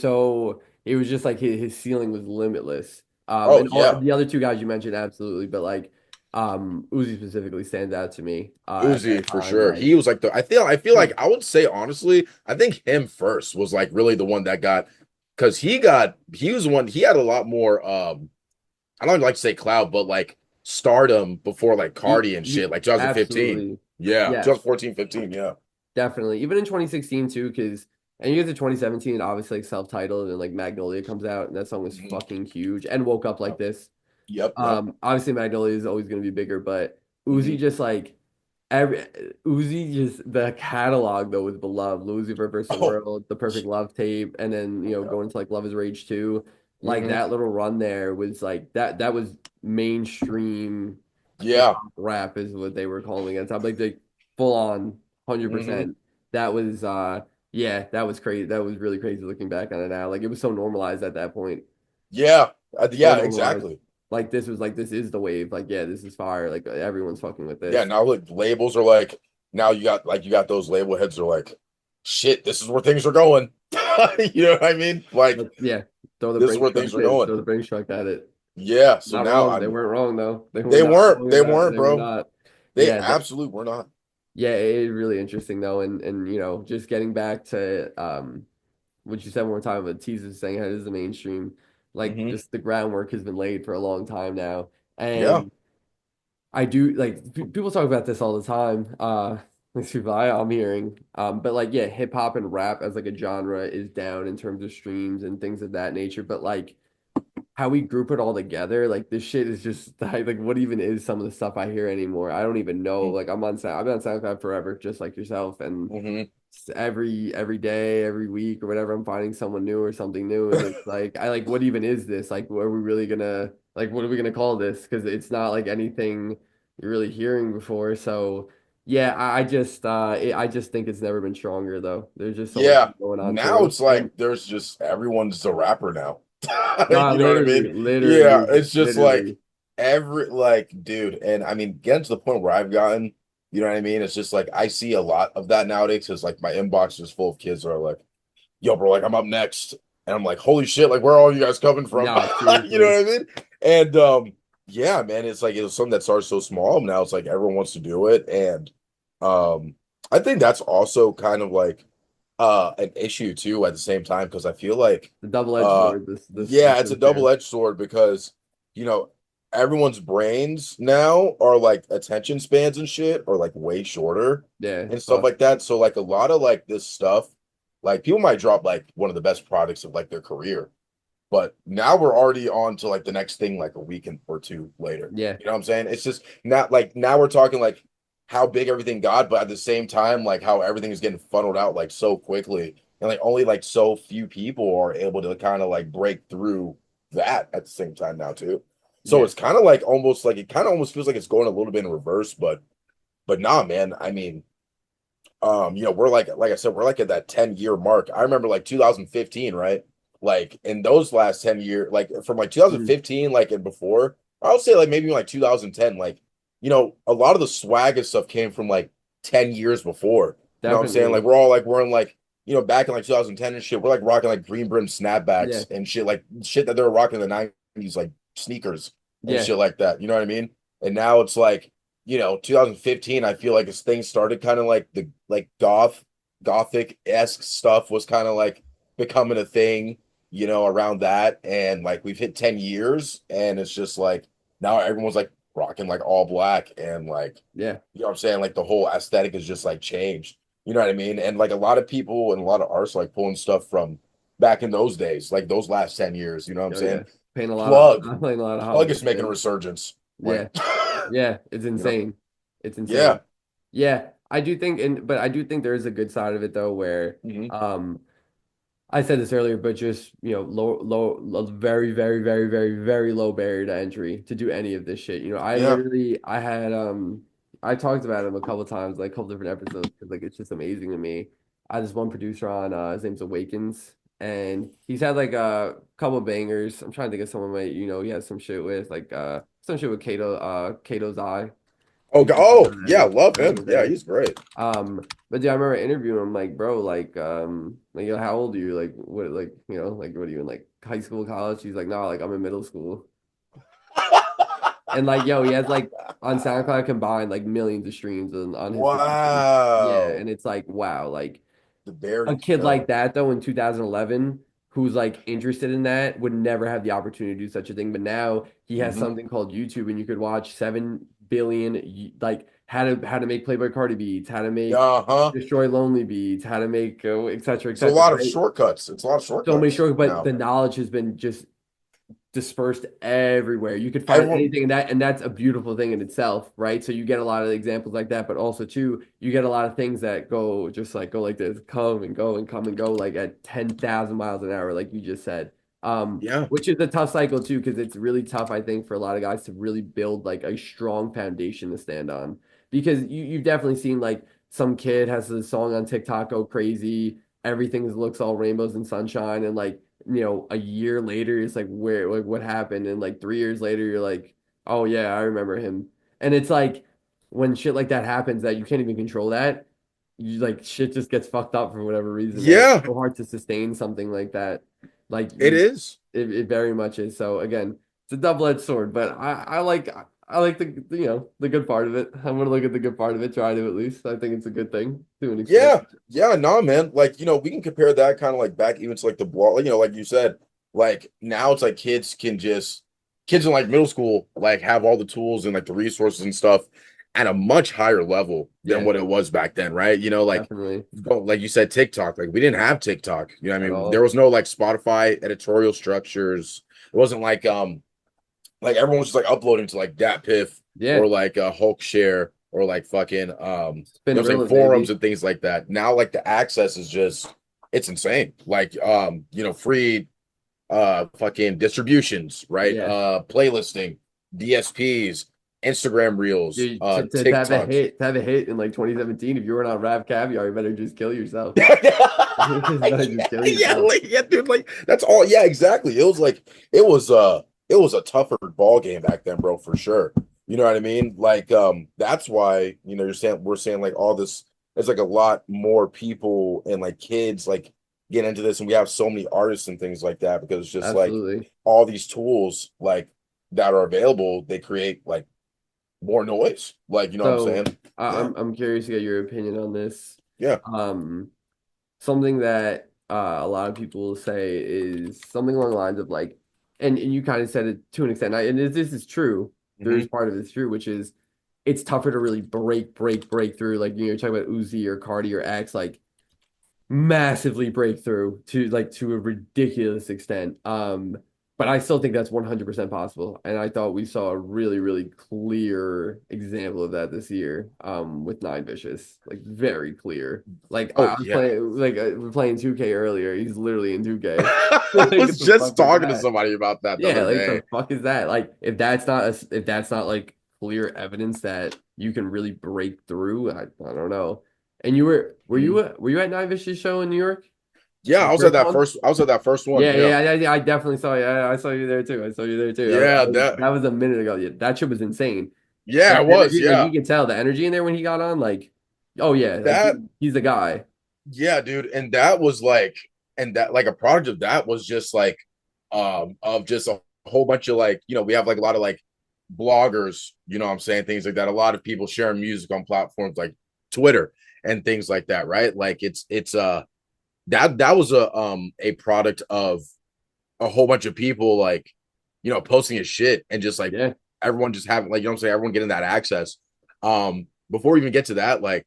just like his ceiling was limitless. Oh And all yeah. the other two guys you mentioned, absolutely, but like Uzi specifically stands out to me at that Uzi for time. sure. Like, He was like I feel like I would say honestly, I think him first was like really the one that got because he was the one he had a lot more I don't like to say cloud, but like stardom before like Cardi and shit, like 2015. absolutely, Yeah, yeah, 2014, 15, yeah. definitely. Even in 2016 too, because and you get to 2017, obviously like self-titled and like Magnolia comes out, and that song was Mhm. fucking huge. And Woke Up Like This. Yep, yep. Obviously Magnolia is always going to be bigger, but Uzi Hmm. just like every Uzi just the catalog though was beloved. Lucifer versus the Oh, World, The Perfect Love Tape, and then yeah. going to like Love Is Rage 2. Like Hmm. that little run there was like that was mainstream hip Yeah. hop rap is what they were calling it. So like the full on Hmm. 100%. That was yeah, that was crazy. That was really crazy looking back on it now. Like it was so normalized at that point. Yeah. So Yeah, normalized. exactly. Like this was like this is the wave. Like yeah, this is fire. Like everyone's fucking with Yeah, this. now like labels are like now you got those label heads are like, shit, this is where things are going. You know what I mean? Like Yeah, throw the this is Brinks where truck things are in. going. Throw the Brinks truck at it. Yeah. So Not now wrong. They I'm weren't wrong though. They were not wrong in they that. weren't, They were bro. not. They Yeah, absolutely were not. yeah. It is really interesting though, and just getting back to what you said when we're talking about teasers saying how it is the mainstream. Like Hmm. just the groundwork has been laid for a long time now, Yeah. and I do like people talk about this all the time. These people I'm hearing. But like yeah, hip hop and rap as like a genre is down in terms of streams and things of that nature. But like how we group it all together, like this shit is just like what even is some of the stuff I hear anymore? I don't even know. Like I've been on SoundCloud forever, just like yourself, and Hmm. every day, every week or whatever, I'm finding someone new or something new, and it's like I like what even is this? Like, what are we really gonna like? What are we gonna call this? Because it's not like anything you're really hearing before. So yeah, I just think it's never been stronger though. There's just so much Yeah. going on Now too, it's and like there's just everyone's a rapper now. nah, You know what I mean? Yeah, it's just like literally, every like dude, and I mean getting to the point where I've gotten, you know what I mean? It's just like I see a lot of that nowadays because like my inbox is full of kids that are like, yo, bro, like I'm up next. And I'm like, holy shit, like where are all you guys coming from? nah, You know seriously, what I mean? And yeah, man, it's like it was something that started so small. Now it's like everyone wants to do it. And um I think that's also kind of like an issue too at the same time because I feel like the double-edged uh sword. This yeah, it's a unfair. double-edged sword because you know everyone's brains now are like attention spans and shit are like way shorter Yeah, and it's stuff fucked. like that. So like a lot of like this stuff, like people might drop like one of the best products of like their career, but now we're already on to like the next thing like a week or two later. Yeah, You know what I'm saying? It's just not like now we're talking like how big everything got, but at the same time, like how everything is getting funneled out like so quickly. And like only like so few people are able to kind of like break through that at the same time now too. So yeah, it's kind of like almost like it kind of almost feels like it's going a little bit in reverse, but nah, man. I mean, we're like I said, we're like at that 10-year mark. I remember like 2015, right? Like in those last 10 years, like from like mm, 2015, like and before, I would say like maybe like 2010, like, a lot of the swag and stuff came from like 10 years before. You know what I'm saying? Like definitely. we're all like we're in like, back in like 2010 and shit, we're like rocking like green brim Yeah, snapbacks and shit, like shit that they were rocking in the 90s, like sneakers and yeah, shit like that. You know what I mean? And now it's like 2015, I feel like as things started kind of like the like gothic-esque stuff was kind of like becoming a thing, around that. And like we've hit 10 years and it's just like now everyone's like rocking like all black and like, yeah. what I'm saying? Like the whole aesthetic is just like changed. You know what I mean? And like a lot of people and a lot of artists like pulling stuff from back in those days, like those last 10 years, you know what I'm Oh yeah. saying? Paying a lot of Plug, I'm playing a lot of Plug Hollywood is making a fans. resurgence. Like, Yeah. Yeah, it's you know, insane. It's yeah. insane. Yeah, I do think but I do think there is a good side of it though where Mhm. um I said this earlier, but just, very, very, very, very, very low barrier to entry to do any of this shit. Yeah. I had, I talked about him a couple times, like a couple different episodes, because like it's just amazing to me. I had this one producer on, his name's Awakens, and he's had like a couple bangers. I'm trying to think of someone like, he has some shit with like, some shit with Kato's Eye. Oh, If you oh, know that yeah, name, love that him. name Yeah, bang. he's great. But yeah, I remember interviewing him like, bro, like, how old are you? Like, what, like, like, what are you in like high school, college? He's like, nah, like, I'm in middle school. And like, yo, he has like on SoundCloud combined like millions of streams on his productions. Yeah, Wow. and it's like, wow, like The bear a needs to kid like come. that though in 2011 who's like interested in that would never have the opportunity to do such a thing. But now he has Hmm. something called YouTube, and you could watch 7 billion like how to make Playboy Cardi beats, how to make Uh-huh. Destroy Lonely beats, how to make et It's a cetera, lot of right? shortcuts. It's a lot of So many shortcuts short, but now. the knowledge has been just dispersed everywhere. You could find Everyone, anything, and that's a beautiful thing in itself, right? So you get a lot of examples like that, but also too, you get a lot of things that go like this, come and go and come and go like at 10,000 miles an hour, like you just said. yeah. Which is a tough cycle too, because it's really tough, I think, for a lot of guys to really build like a strong foundation to stand on. Because you've definitely seen like some kid has a song on TikTok go crazy, everything looks all rainbows and sunshine, and like a year later, it's like where, like what happened? And like 3 years later, you're like, oh yeah, I remember him. And it's like when shit like that happens that you can't even control that, you like shit just gets fucked up for whatever reason. And it's Yeah, so hard to sustain something like that. Like it is. it very much is. So again, it's a double-edged sword, but I like the good part of it. I'm gonna look at the good part of it, try to at least. I think it's a good thing to an extent. Yeah, yeah, no, man. Like, we can compare that kind of like back even to like the blog, like you said, like now it's like kids in like middle school, like have all the tools and like the resources and stuff at a much higher level than Yeah, what it was back then, right? Like, definitely like you said, TikTok, like we didn't have TikTok. What I at mean? There all. was no like Spotify editorial structures. It wasn't like everyone was just like uploading to like DatPiff Yeah, or like Hulk Share or like fucking I'm saying, Spinrilla, forums baby. and things like that. Now like the access is just it's insane. Like free fucking distributions, right? Yeah. Playlisting, DSPs, Instagram Reels, Dude, to have a TikToks. hit, in like 2017, if you weren't on Rav Caviar, you better just kill yourself. You yeah, better just kill yeah, yourself. yeah, dude. Like that's all. Yeah, exactly. It was a tougher ball game back then, bro, for sure. You know what I mean? Like, that's why, we're saying like all this, there's like a lot more people and like kids like get into this, and we have so many artists and things like that because it's just like Absolutely. all these tools like that are available, they create like more noise. Like, you know what I'm So saying? Yeah, I'm curious to get your opinion on this. yeah. Um, Something that a lot of people will say is something along the lines of like, and you kind of said it to an extent, and this is true. There is Hmm. part of it's true, which is it's tougher to really break through. Like you're talking about Uzi or Cardi or X, like massively break through to a ridiculous extent. But I still think that's 100% possible. And I thought we saw a really, really clear example of that this year with Nine Vicious. Like very clear. Like I Oh was yeah. playing we're playing 2K earlier. He's literally in 2K. I Like was what the just fuck is talking to that? somebody about that the Yeah, other like the day. fuck is that? Like if that's not like clear evidence that you can really break through, I don't know. And you Mhm. were you at Nine Vicious show in New York? Yeah, The first one? I was at that first one. Yeah, Yeah. I definitely saw you. I saw you there too. I saw you there too. Yeah, That was a minute ago. Yeah, that shit was insane. yeah, That it was. energy, like Yeah. you can tell the energy in there when he got on. Like, oh yeah, like That he's the guy. yeah, dude. And that was like and that like a product of that was just like of just a whole bunch of like, we have like a lot of like bloggers, what I'm saying, things like that. A lot of people sharing music on platforms like Twitter and things like that, right? Like it's that was a product of a whole bunch of people like posting his shit and just like Yeah, everyone just having like what I'm saying, everyone getting that access. Before we even get to that, like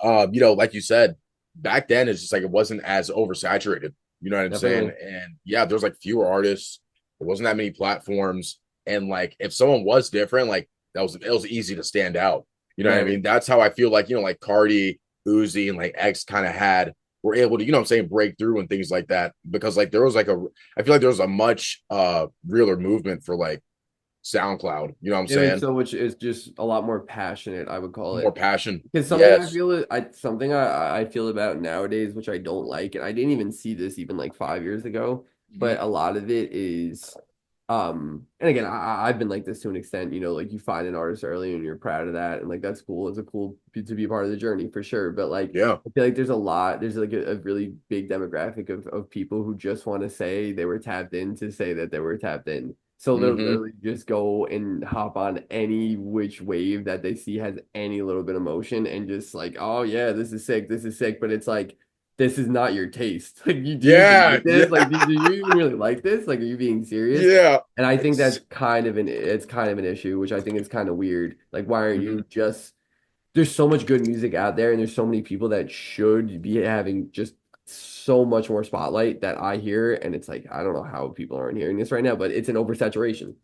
like you said, back then it's just like it wasn't as oversaturated. You know what I'm saying? definitely. And yeah, there's like fewer artists. There wasn't that many platforms. And like if someone was different, like it was easy to stand out. You know what I Right. mean? That's how I feel like, like Cardi, Uzi, and like X kind of were able to, I'm saying, break through and things like that. Because like there was like I feel like there was a much realer movement for like SoundCloud. You know what I'm It was saying? so much. It's just a lot more passionate, I would call More it. passion. Because Yes. something I feel about nowadays, which I don't like, and I didn't even see this even like 5 years ago, Mhm. but a lot of it is, and again, I've been like this to an extent, like you find an artist early and you're proud of that, and like that's cool. It's a cool to be part of the journey for sure. But like, Yeah. I feel like there's like a really big demographic of people who just want to say they were tapped in to say that they were tapped in. So they'll Hmm. literally just go and hop on any which wave that they see has any little bit of motion and just like, oh yeah, this is sick, this is sick. But it's like, this is not your taste. Like, do you even Yeah, like this? Like, yeah, do you even really like this? Like, are you being serious? yeah. And I think It's, that's it's kind of an issue, which I think is kind of weird. Like, why aren't mhm. you just there's so much good music out there, and there's so many people that should be having just so much more spotlight that I hear, and it's like I don't know how people aren't hearing this right now, but it's an oversaturation in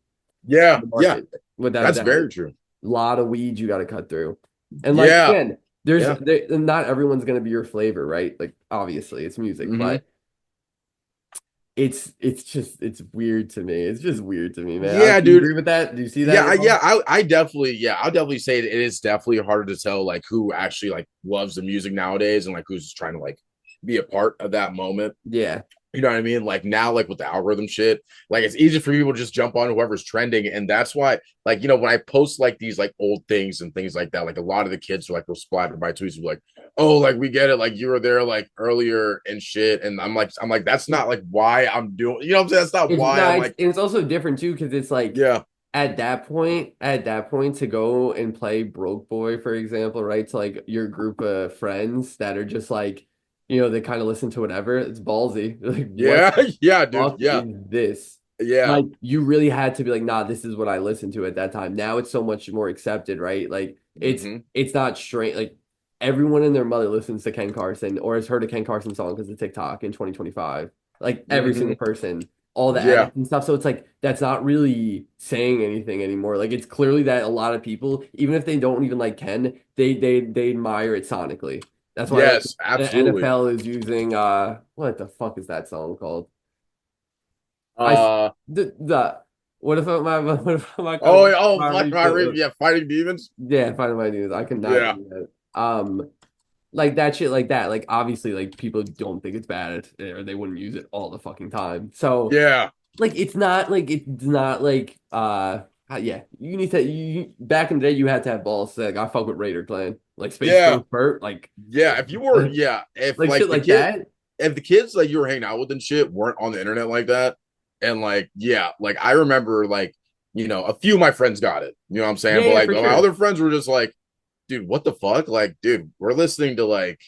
Yeah, the yeah. market, without a That's doubt. very true. A lot of weeds you got to cut through, and like Yeah, again, yeah. not everyone's gonna be your flavor, right? Like obviously it's music, Hmm. but it's just it's weird to me. It's just weird to me, man. Yeah, Do you dude. agree with that? Do you see that Yeah, at yeah, all? I definitely, yeah, I'll definitely say it is definitely harder to tell like who actually like loves the music nowadays and like who's trying to like be a part of that moment. Yeah, You know what I mean? Like now, like with the algorithm shit, like it's easy for people to just jump on whoever's trending. And that's why, like, when I post like these like old things and things like that, like a lot of the kids are like will splatter by tweets like, oh, like we get it, like you were there like earlier and shit. And I'm like, that's not like why I'm doing, you know what I'm saying? That's not it's why I'm nice, like, and it's also different too because it's like yeah, at that point to go and play Broke Boy, for example, right? To like your group of friends that are just like, they kind of listen to whatever. It's ballsy. Like, what yeah, the yeah, dude. fuck Yeah, is this? yeah. Like, you really had to be like, nah, this is what I listened to at that time. Now it's so much more accepted, right? Like, Hmm. it's not strange. Like, everyone and their mother listens to Ken Carson or has heard a Ken Carson song because of TikTok in 2025. Like, every Hmm. single person, all the Yeah. edits and stuff. So it's like that's not really saying anything anymore. Like it's clearly that a lot of people, even if they don't even like Ken, they admire it sonically. That's why like Yes, the absolutely. NFL is using what the fuck is that song called? I s- Uh the what if my what if my oh, cousin oh, my like reach my yeah, fighting demons. yeah, find my news. I cannot Yeah. do that. Like that shit like that. Like obviously like people don't think it's bad or they wouldn't use it all the fucking time. So Yeah. like it's not like yeah, you need to back in the day you had to have balls to like I fuck with Raider Clan. Like Space Yeah. Ghost Burt, like Yeah. If you were, yeah, if like like shit the like kid, that. if the kids like you were hanging out with and shit weren't on the internet like that, and like, yeah, like I remember like, a few of my friends got it, you know what I'm saying? Yeah, But yeah, like for my sure. other friends were just like, dude, what the fuck? Like, dude, we're listening to like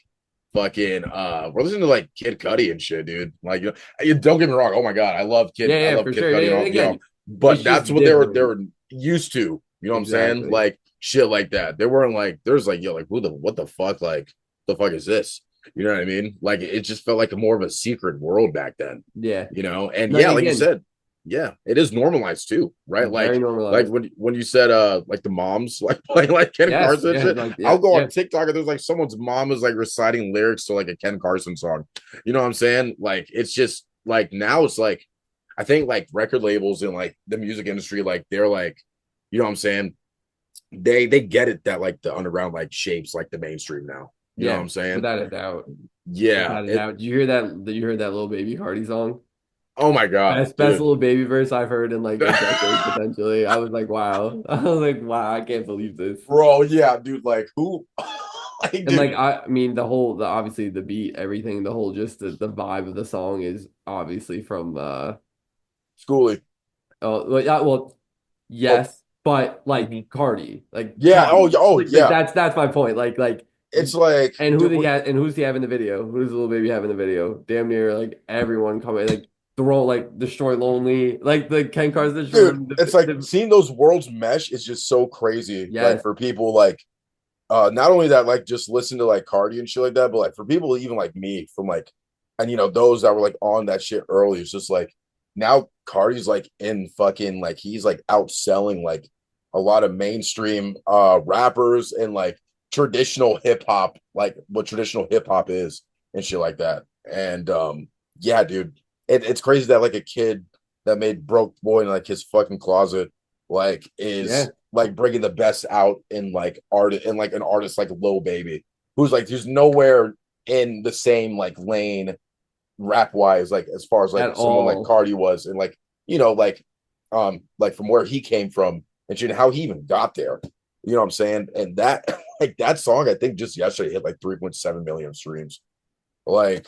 fucking we're listening to like Kid Cudi and shit, dude. Like, don't get me wrong. Oh my god, Yeah, I yeah, love for Kid sure. Cudi and Yeah, all, again, but it's that's just what they different. were used to. You know what I'm saying? Exactly. Like shit like that. They weren't like there's like yo, like who the what the fuck? Like the fuck is this? You know what I mean? Like it just felt like a more of a secret world back then, Yeah. and Like yeah, like you again, said, yeah, it is normalized too, right? very Like normalized. when you said like the moms like playing like Ken Yes, Carson yeah, shit, like I'll yeah, go yeah. on TikTok and there's like someone's mom is like reciting lyrics to like a Ken Carson song. You know what I'm saying? Like it's just like now it's like I think like record labels and like the music industry, like they're like, you know what I'm saying? They get it that like the underground like shapes like the mainstream now. You know what Yeah, I'm saying? without a doubt. Yeah. Without a It doubt. Did you hear that? Did you hear that little baby Cardi song? oh my god, Best dude. little baby verse I've heard in like a decade potentially. I was like, wow. I was like, wow, I can't believe this. Bro, yeah, dude, like who like And like dude, I mean the obviously the beat, everything, the whole just the vibe of the song is obviously from Schoolie. oh well, yeah, well Oh, yes, but like mhm. Cardi. Like Yeah, Cardi. oh Like yeah. that's my point. Like It's like, and dude, who's he have in the video? Who's the little baby have in the video? Damn near like everyone coming like throw like destroy lonely like the Ken Carson destroy dude, it's like the seeing those worlds mesh is just so crazy. Like yes. for people like not only that, like just listen to like Cardi and shit like that, but like for people even like me from like and those that were like on that shit early, it's just like now Cardi's like in fucking like he's like outselling like a lot of mainstream rappers and like traditional hip hop, like what traditional hip hop is and shit like that. And yeah, dude, it's crazy that like a kid that made Broke Boy in like his fucking closet like Yeah. is like bringing the best out in like art and like an artist like Lil Baby, who's like there's nowhere in the same like lane rap wise, like as far as like At someone like all. Cardi was, and like like from where he came from and shit, how he even got there. You know what I'm saying? And that like that song, I think just yesterday hit like 3.7 million streams. Like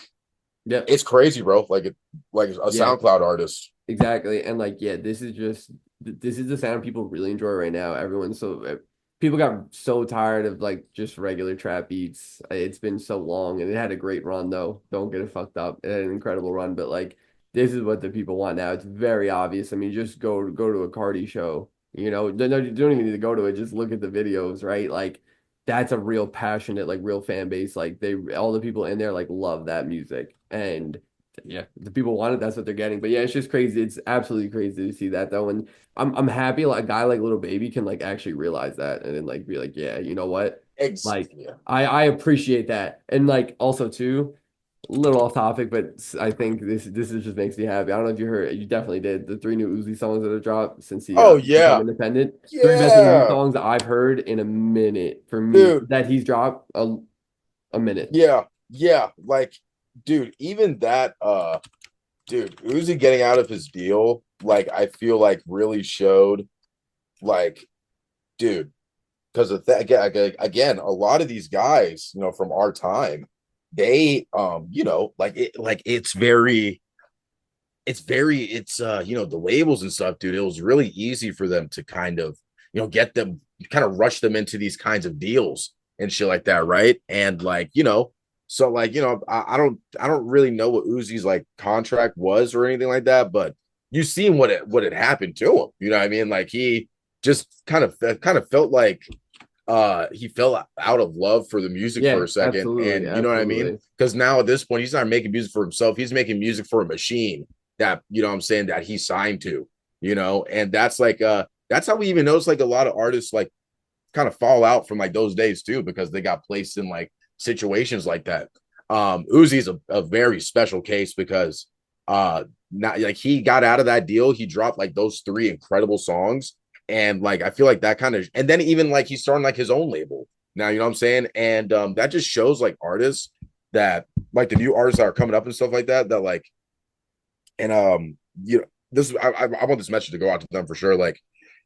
Yep. It's crazy, bro. Like a Yeah. SoundCloud artist. Exactly. And like, yeah, this is the sound people really enjoy right now. Everyone's so people got so tired of like just regular trap beats. It's been so long and it had a great run though. Don't get it fucked up. It had an incredible run, but like this is what the people want now. It's very obvious. I mean, just go to a Cardi show. No, you don't even need to go to it. Just look at the videos, right? Like that's a real passionate, like real fan base. Like they all the people in there like love that music. And yeah, the people want it. That's what they're getting. But yeah, it's just crazy. It's absolutely crazy to see that though. And I'm happy like a guy like Little Baby can like actually realize that and then like be like, yeah, you know what? Like Yeah. I appreciate that. And like also too, a little off topic, but I think this is just makes me happy. I don't know if you heard, you definitely did the three new Uzi songs that have dropped since he Oh became yeah. independent. Three best Uzi Yeah. songs that I've heard in a minute for me Dude. that he's dropped a minute. Yeah. Yeah. Like, dude, even that dude, Uzi getting out of his deal, like I feel like really showed like, dude, because of that again, a lot of these guys, from our time, they like it's the labels and stuff, dude. It was really easy for them to kind of, get them kind of rush them into these kinds of deals and shit like that, right? And like, so like, I don't really know what Uzi's like contract was or anything like that, but you seen what had happened to him. You know what I mean? Like he just kind of felt like he fell out of love for the music for Yeah, a second, absolutely, and you know what I mean, absolutely. because now at this point he's not making music for himself, he's making music for a machine that, what I'm saying, that he signed to, and that's like that's how we even notice like a lot of artists like kind of fall out from like those days too, because they got placed in like situations like that. Uzi's a very special case because not like he got out of that deal, he dropped like those three incredible songs, and like I feel like that kind of, and then even like he's starting like his own label now, you know what I'm saying, and that just shows like artists that, like the new artists that are coming up and stuff like that, that like, and this I want this message to go out to them for sure, like,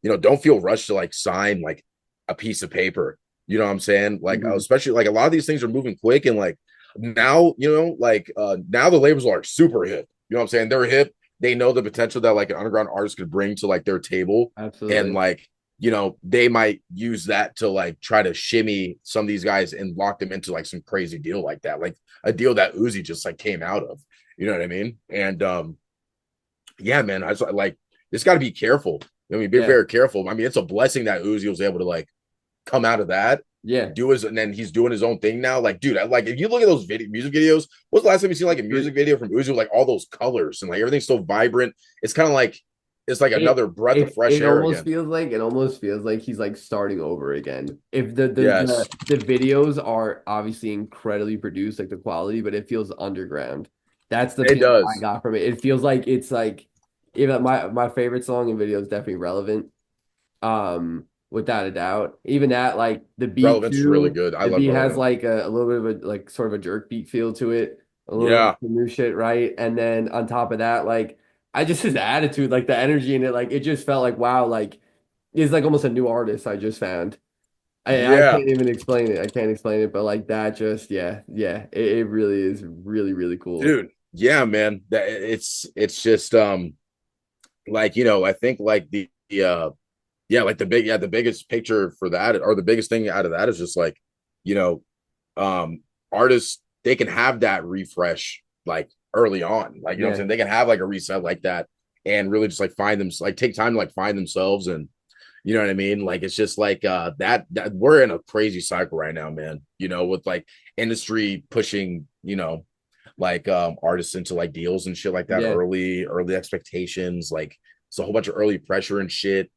don't feel rushed to like sign like a piece of paper, you know what I'm saying, like Mhm. especially like a lot of these things are moving quick, and like now, like now the labels are super hip, you know what I'm saying, they're hip, they know the potential that like an underground artist could bring to like their table, and Absolutely. like, they might use that to like try to shimmy some of these guys and lock them into like some crazy deal like that, like a deal that Uzi just like came out of, you know what I mean, and yeah, man, I like, it's got to be careful. I mean, be Yeah. very careful. I mean, it's a blessing that Uzi was able to like come out of that, Yeah. and then he's doing his own thing now. Like, dude, like if you look at those music videos, what's the last time you seen like a Great. music video from Uzi with like all those colors and like everything's so vibrant? It's kind of like it's like It another breath of fresh air again. it almost feels like he's like starting over again. If Yes, the videos are obviously incredibly produced, like the quality, but it feels underground. That's the it feeling I does. got from it. It feels like it's like even my favorite song and video is definitely relevant. Without a doubt. Even that, like the beat Relevance is really too, good. I the love beat has relevant. like a little bit of a like sort of a jerk beat feel to it, a little Yeah, bit of new shit, right? And then on top of that, like I just his attitude, like the energy in it, like it just felt like wow, like he's like almost a new artist I just found. I yeah, can't even explain it. I can't explain it, but like that just yeah, it really is really, really cool. dude. Yeah, man. That it's just like, I think like the yeah, like the biggest picture for that, or the biggest thing out of that, is just like, you know, artists, they can have that refresh like early on. Like, what I'm Yeah, saying? They can have like a reset like that and really just like find them, like take time to like find themselves, and you know what I mean? Like it's just like that we're in a crazy cycle right now, man. With like industry pushing, like artists into like deals and shit like that, yeah, early expectations, like it's a whole bunch of early pressure and shit,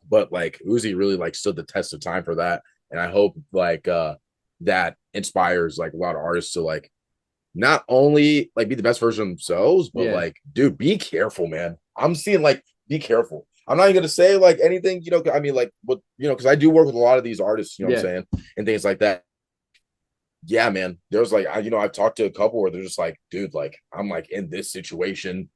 but like Uzi really like stood the test of time for that. And I hope like that inspires like a lot of artists to like not only like be the best version of themselves, but yeah, like, dude, be careful, man. I'm seeing like be careful. I'm not even gonna say like anything, I mean, like what, because I do work with a lot of these artists, you know what yeah, I'm saying, and things like that. Yeah, man. There's like I've talked to a couple where they're just like, dude, like I'm like in this situation,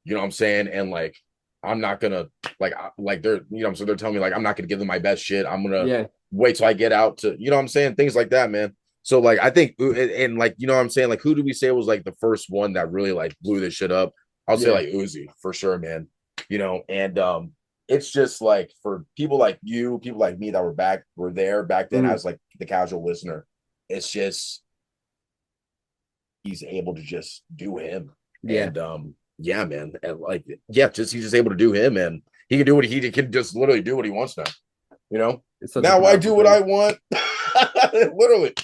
you know what I'm saying? And like, I'm not gonna like they're, so they're telling me like I'm not gonna give them my best shit. I'm gonna yeah. wait till I get out to, you know what I'm saying? Things like that, man. So like I think and like you know what I'm saying, like who do we say was like the first one that really like blew this shit up? I'll say Yeah. like Uzi for sure, man. You know, and it's just like for people like you, people like me that were there back then Mm, as like the casual listener, it's just he's able to just do him. yeah. And yeah, man. And like yeah, just he's just able to do him and he can do what he can just literally do what he wants now. You know? It's such a Now I powerful do what thing. I want. Literally.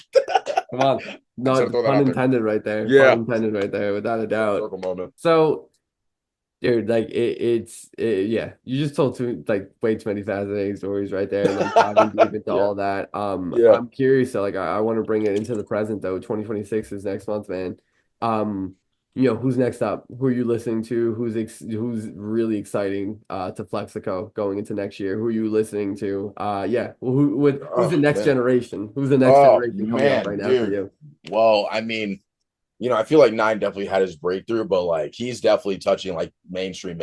Come on. I just No, had to throw that pun out there. intended right there. Pun Yeah. intended right there, without a Full doubt. circle moment. So, dude, like yeah. You just told two like way too many fascinating stories right there, and like diving deep into Yeah. all that. Yeah. I'm curious. So, like, I want to bring it into the present though. 2026 is next month, man. Um, who's next up? Who are you listening to? Who's really exciting to Flexico going into next year? Who are you listening to? Yeah. Well, who's the Oh next man. generation? Who's the next Oh generation coming up man, right now for dude. you? Well, I mean, you know, I feel like Nine definitely had his breakthrough, but like he's definitely touching like mainstream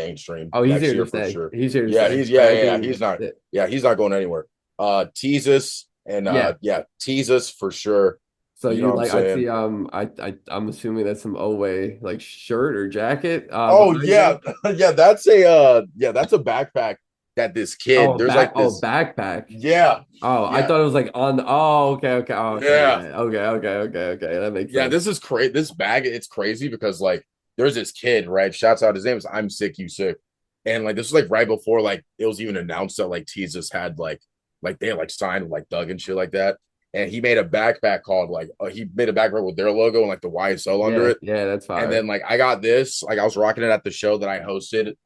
Oh, he's next here to year for stay. sure. He's here to Yeah, stay. he's Like, yeah, I yeah, yeah. think, He's not going anywhere. Teasus and yeah. yeah, Teasus for sure. So You know you what I'm like I saying? see I'm assuming that's some Oway like shirt or jacket Oh behind yeah, you. yeah, that's a backpack that this kid, there's like this, Backpack. yeah, Oh, I yeah, thought it was like on oh okay. Oh, okay, yeah. yeah. Okay. That makes Yeah, sense. this is crazy. This bag, it's crazy because like there's this kid, right? Shouts out, his name is I'm Sick, You Sick. And like this was like right before like it was even announced that like Jesus had like they had like signed with like Doug and shit like that. And he made a backpack called like he made a backpack with their logo and like the YSL under Yeah, it. yeah, that's And fire. then like I got this, like I was rocking it at the show that I hosted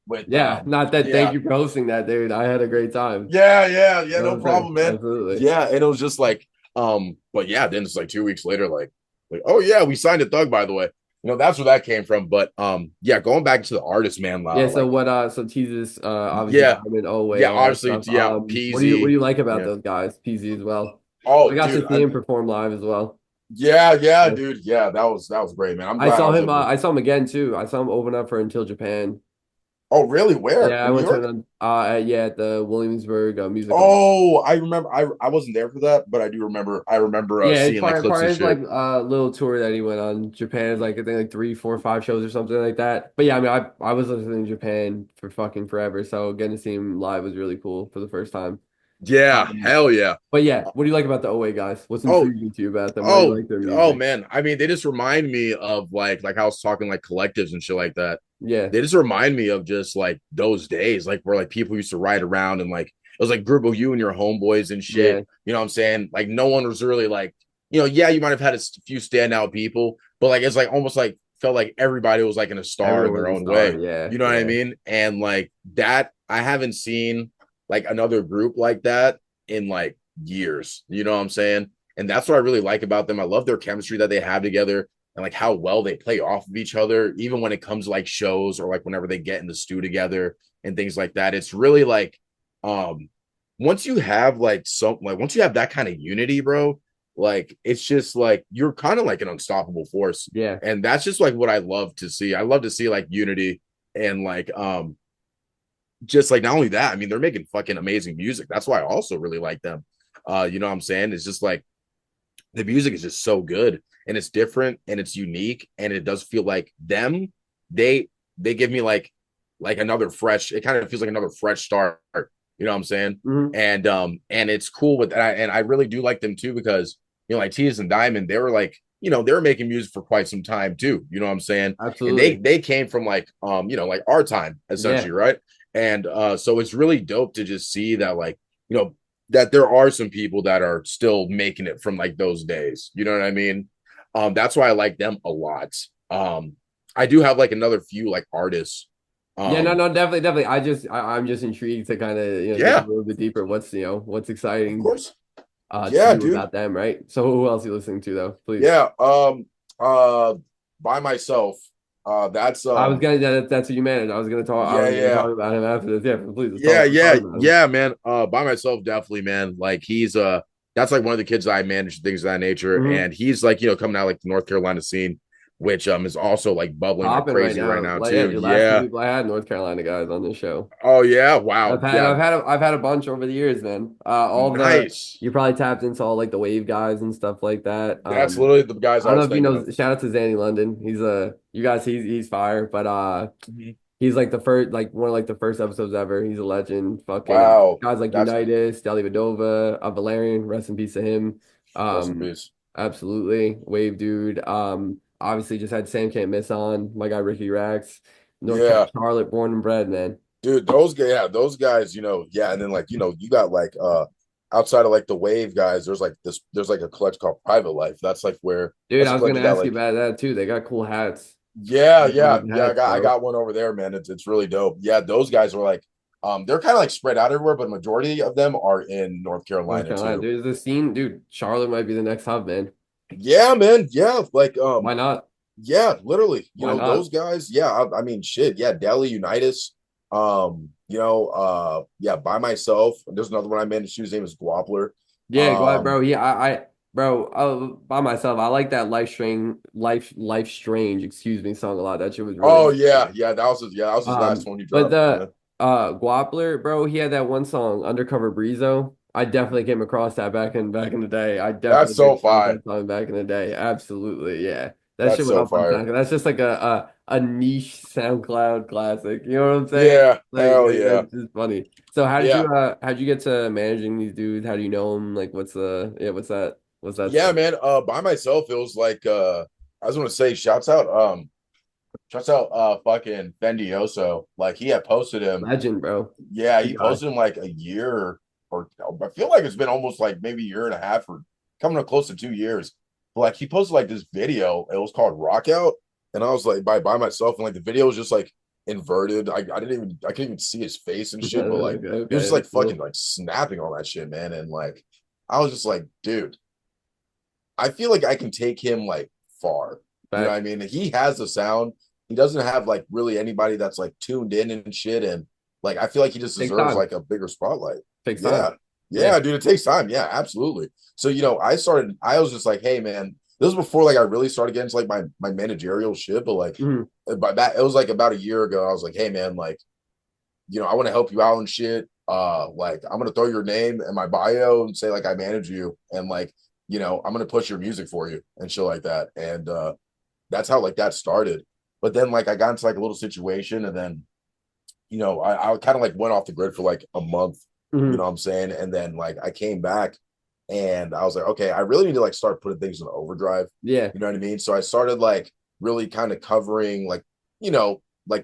with Yeah, not that thank yeah, you for hosting that, dude. I had a great time. yeah, You know what no I'm saying? problem, man. Absolutely. Yeah, and it was just like, but yeah, then it's like 2 weeks later, like, oh yeah, we signed a Thug, by the way. You know, that's where that came from. But yeah, going back to the artist, man, Yeah, so like, what so Teases obviously yeah, Diamond, Oway, yeah, all that obviously, stuff. yeah, What do Peasy, you like about yeah. those guys? PZ as well. I Oh, got dude, to see him perform live as well. yeah, Yeah. dude, yeah, that was great, man. I'm glad I was able to. I saw him again too. I saw him open up for Until Japan. Oh, really? Where Yeah, I in New went to York? yeah, at the Williamsburg Music Hall. Oh, I remember. I wasn't there for that, but I do remember. I remember Yeah, it's seeing like clips part of and his like shit. little tour that he went on. Japan is like I think like 3, 4, 5 shows or something like that. But yeah, I mean I was listening to Japan for fucking forever, so getting to see him live was really cool for the first time. Yeah, Um, hell yeah. but yeah, what do you like about the OA guys? What's Oh, intriguing to you about them? Why do you Oh, like their oh music? man. I mean, they just remind me of like I was talking like collectives and shit like that. Yeah, They just remind me of just like those days, like where like people used to ride around and like it was like group of you and your homeboys and shit. yeah. You know what I'm saying? Like no one was really like, you know, yeah, you might have had a few standout people, but like it's like almost like felt like everybody was like in a star in Everyone their was a own star. way. Yeah, You know what I yeah. mean? And like that, I haven't seen like another group like that in like years. You know what I'm saying? And that's what I really like about them. I love their chemistry that they have together and like how well they play off of each other, even when it comes to like shows or like whenever they get in the stew together and things like that. It's really like um once you have like some like once you have that kind of unity, bro, like it's just like you're kind of like an unstoppable force. Yeah, And that's just like what I love to see. I love to see like unity and like just like not only that, I mean, they're making fucking amazing music. That's why I also really like them. You know what I'm saying? It's just like the music is just so good and it's different and it's unique and it does feel like them. They give me like another fresh. It kind of feels like another fresh start. You know what I'm saying? hmm And it's cool with that. And I really do like them too because you know like Tias and Diamond, they were like you know they were making music for quite some time too. You know what I'm saying? And absolutely. they came from like you know like our time essentially, Yeah, right? And so it's really dope to just see that like you know that there are some people that are still making it from like those days. You know what I mean? That's why I like them a lot. I do have like another few like artists. yeah. No, Um, no, definitely. I'm just intrigued to kind of dig a yeah, little bit deeper. What's of exciting course. to Yeah, you dude. about them, right? So who else are you listening to though? Please. Yeah. By myself. That's I was gonna that's what you managed. I was gonna talk. I yeah, was gonna yeah. talk about him after this. Yeah, please let's talk about him. Yeah, man. By myself, definitely, man. Like he's that's like one of the kids that I manage things of that nature, Hmm and he's like you know coming out like the North Carolina scene, which is also like bubbling like Popping right crazy right now. now Like, yeah, too. dude, last two Yeah. people I had North Carolina guys on this show. Oh yeah. Wow. Yeah. I've had a bunch over the years, man. All the Nice. you probably tapped into all like the wave guys and stuff like that. That's literally the guys I I don't know was if you thinking know. of. Shout out to Zanny London. He's you guys. He's fire. But Mhm. he's like the first, like one of like the first episodes ever. He's a legend. Fucking Wow. guys like That's Unitas, Deli Vadova, Valerian. Rest in peace to him. rest in Um, peace. absolutely, wave dude. Obviously just had Sam Can't Miss on. My guy Ricky Rax, North Cal Yeah. Charlotte, born and bred, man. Dude, those guys, yeah, those guys, yeah, and then like, you got like outside of like the wave guys, there's like a collective called Private Life. Dude, That's I a was gonna collective that ask you like about that too. They got cool hats. yeah, I yeah, love the yeah. hats, I bro. got one over there, man. It's really dope. Yeah, those guys were like they're kind of like spread out everywhere, but majority of them are in North North Carolina Carolina, too. dude. The scene, dude. Charlotte might be the next hub, man. Yeah, man. Yeah, like Why not? yeah, literally. Why Those not? guys, yeah, I mean shit, yeah, Delhi Unitas. Yeah, by myself. There's another one I managed. His name is Guapler. Yeah, go ahead, Um, bro. Yeah, bro, by myself. I like that Life Strange, excuse me, song a lot. That shit was really oh good. yeah, that was his last one he But dropped. Yeah. the Guapler, bro, he had that one song, Undercover Breezo. I definitely came across that back in the day. I That's definitely came so across fire. that song back in the day. Absolutely, yeah. That That's shit went so up on fire. SoundCloud. That's just like a niche SoundCloud classic. You know what I'm saying? Yeah, hell Like yeah. that's just funny. So Yeah. how'd you get to managing these dudes? How do you know them? Like what's that Yeah, stuff? man. By myself, it was like I was gonna say shouts out fucking Fendioso. Like he had posted him. Legend, bro. Yeah, Good he guy. posted him like a year or I feel like it's been almost like maybe a year and a half or coming up close to 2 years. But like he posted like this video. It was called Rock Out. And I was like by myself, and like the video was just like inverted. I couldn't even see his face and shit, but like Okay, he was okay, just like that's fucking cool. like snapping on that shit, man. And like I was just like, dude, I feel like I can take him like far. You know what I Facts. mean? He has the sound. He doesn't have like really anybody that's like tuned in and shit. And like I feel like he just Takes deserves time. like a bigger spotlight. Takes time. Yeah. Yeah. Yeah, dude, it takes time. Yeah, absolutely. So, I was just like, hey man, this was before like I really started getting to like my managerial shit, but like Mhm. by that it was like about a year ago. I was like, hey man, like, I want to help you out and shit. Like I'm gonna throw your name in my bio and say like I manage you and like, I'm gonna push your music for you and shit like that. And that's how like that started. But then like I got into like a little situation and then, I kind of like went off the grid for like a month, you know Mhm. what I'm saying? And then like I came back and I was like, okay, I really need to like start putting things in overdrive. Yeah. You know what I mean? So I started like really kind of covering like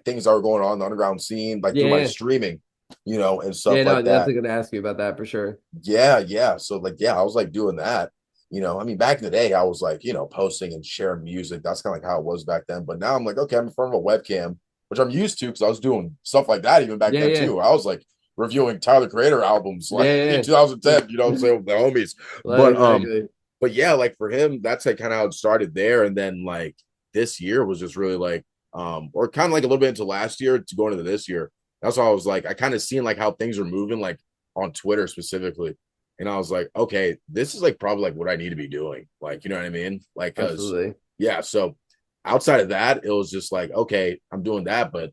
things that were going on in the underground scene, like through my Yeah. streaming, and Yeah, stuff no, like that. definitely gonna ask you about that for sure. Yeah, yeah. So like, yeah, I was like doing that. I mean, back in the day, I was like, posting and sharing music. That's kind of like how it was back then. But now I'm like, okay, I'm in front of a webcam, which I'm used to because I was doing stuff like that even back Yeah, then yeah. too. I was like reviewing Tyler Creator albums like in Yeah, yeah. 2010, you know what I'm saying, with the homies. Well, But exactly. but yeah, like for him, that's like kind of how it started there. And then like this year was just really like or kind of like a little bit into last year to go into this year. That's why I was like, I kind of seen like how things are moving, like on Twitter specifically. And I was like, okay, this is like probably like what I need to be doing. Like, you know what I mean? Like, cause Absolutely. yeah, so outside of that, it was just like, okay, I'm doing that, but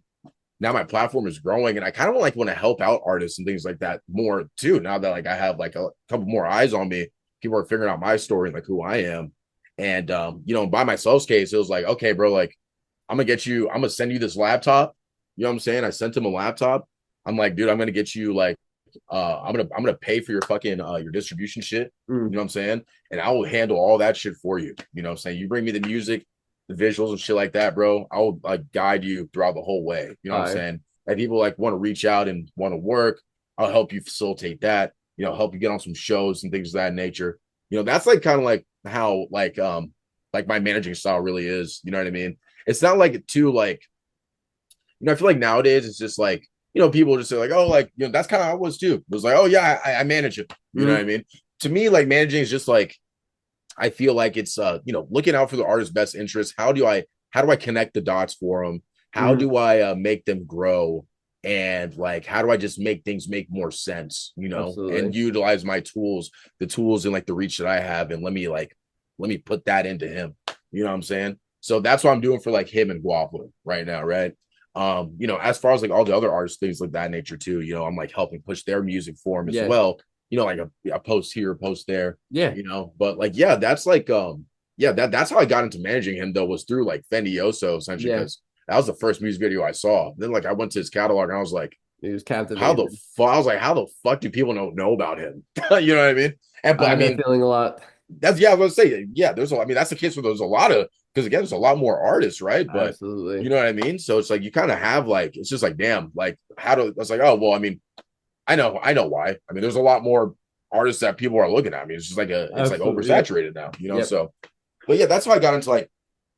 now my platform is growing and I kind of like want to help out artists and things like that more too. Now that like I have like a couple more eyes on me, people are figuring out my story and like who I am. And by myself's case, it was like, okay, bro, like I'm gonna send you this laptop. You know what I'm saying? I sent him a laptop. I'm like, dude, I'm gonna get you like I'm gonna pay for your fucking your distribution shit. You Mm, know what I'm saying? And I will handle all that shit for you. You know what I'm saying? You bring me the music, the visuals and shit like that, bro. I'll like guide you throughout the whole way. You know all what I'm right. saying? And people like want to reach out and want to work. I'll help you facilitate that. Help you get on some shows and things of that nature. That's like kind of like how like my managing style really is. You know what I mean? It's not like too like I feel like nowadays it's just like, people just say like, oh, like, that's kind of how I was too. It was like, oh yeah, I manage it. You know what I Mm, mean? To me, like managing is just like, I feel like it's looking out for the artist's best interest. How do I connect the dots for them? How mm, do I make them grow? And like, how do I just make things make more sense, and absolutely. utilize my tools and like the reach that I have, and let me put that into him. You know what I'm saying? So that's what I'm doing for like him and Guapo right now, right? You know, as far as like all the other artists, things like that nature too, you know, I'm like helping push their music for him as Yeah. well. You know, like a post here, a post there, Yeah. you know. But like, yeah, that's like yeah, that's how I got into managing him though, was through like Fendioso essentially, Yeah. because that was the first music video I saw. Then like I went to his catalog and I was like, He was how the captivated. fuck? I was like, how the fuck do people don't know about him? You know what I mean? And but I I have that mean, feeling a lot. that's yeah, I was gonna say, yeah, there's a, I mean, that's the case where there's a lot of, because again, there's a lot more artists, right? But you Absolutely. know what I mean? So it's like you kind of have like, it's just like, damn, like how do it's like, oh well, I mean, I know why. I mean, there's a lot more artists that people are looking at. I mean, it's just like a it's like Absolutely. Yep. oversaturated now, you know. Yep. So but yeah, that's how I got into like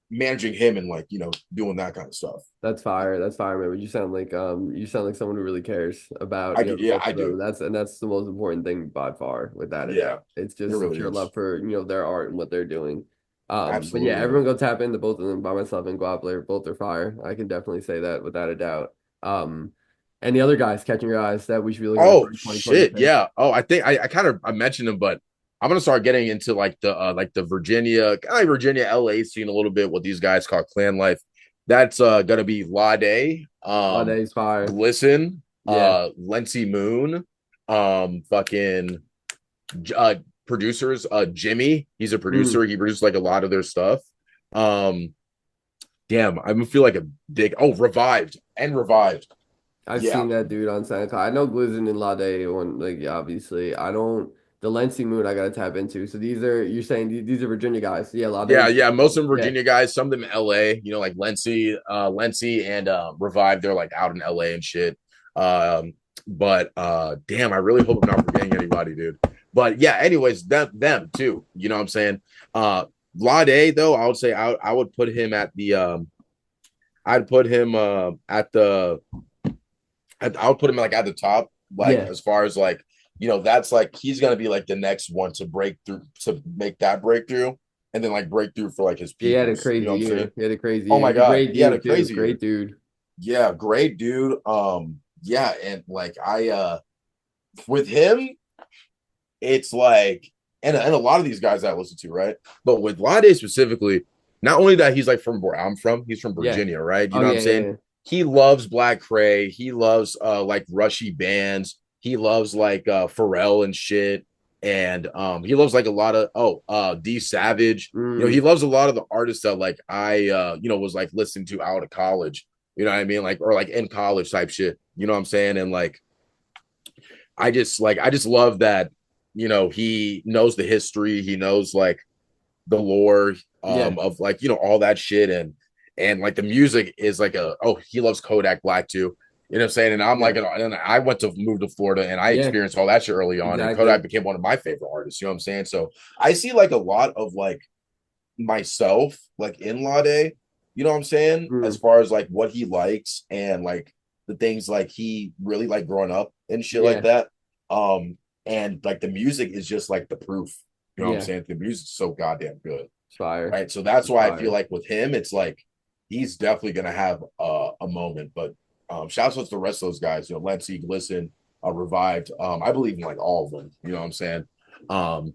managing him and like, you know, doing that kind of stuff. That's fire. That's fire, man. But you sound like someone who really cares about, I could, the yeah, both I of them. do. That's the most important thing by far, without a Yeah, doubt. It's it just really your love is. for, their art and what they're doing. But yeah, Absolutely, everyone man. go tap into both of them. By myself and Guapler, both are fire. I can definitely say that without a doubt. And the other guys catching your eyes that we should be looking out for Oh in shit, 2026. yeah. Oh, I think I kind of I mentioned him, but I'm gonna start getting into like the Virginia, kind of Virginia, LA scene a little bit. What these guys call clan life. That's gonna be Lade, Days fire. Glisten, Yeah. Lency Moon, fucking uh producers, Jimmy. He's a Mm. producer. He produced like a lot of their stuff. Um, damn, I feel like a big revived. I've Yeah, seen that dude on SoundCloud. I know Glizzard and Lade one, like, obviously. I don't the Lency Moon I gotta tap into. So you're saying these are Virginia guys. Yeah, yeah, Lade. yeah. Most of them Yeah. Virginia guys, some of them LA, you know, like Lency and Revive, they're like out in LA and shit. But damn, I really hope I'm not forgetting anybody, dude. But yeah, anyways, them too. You know what I'm saying? Lade though, I would say I would put him at the I'd put him at the I would put him like at the top, like Yeah. as far as like, you know, that's like he's gonna be like the next one to break through, to make that breakthrough, and then like break through for like his He had a peoples. You know crazy what I'm saying? year. He had a crazy Oh year. my He's a god, great he had a dude too. crazy Great year. dude. Yeah, great dude. Yeah, and like I with him, it's like, and a lot of these guys I listen to, right? But with Lade specifically, not only that he's like from where I'm from, he's from Yeah. Virginia, right? You Oh know what I'm yeah, yeah, saying? yeah. He loves Black Cray, he loves like rushy bands, he loves like Pharrell and shit, and he loves like a lot of D Savage. You know, he Mm, loves a lot of the artists that like I you know was like listening to out of college. You know what I mean? Like, or like in college type shit. You know what I'm saying? And like I just love that, you know, he knows the history, he knows like the lore yeah. of like, you know, all that shit, and like the music is like he loves Kodak Black too. You know what I'm saying? And I'm like, Yeah. and I went to move to Florida and I Yeah. experienced all that shit early on. And Kodak Exactly. became one of my favorite artists. You know what I'm saying? So I see like a lot of like myself like in Lade, you know what I'm saying? As Mm, far as like what he likes and like the things like he really like growing up and shit like yeah. that. And like the music is just like the proof. You know what I'm Yeah. saying? The music's so goddamn good. It's fire. Right. So that's It's why I feel fire. like with him, it's like he's definitely gonna have a moment. But shouts out to the rest of those guys, you know, Lency, Glisten, Revived. I believe in like all of them, you know what I'm saying? Um,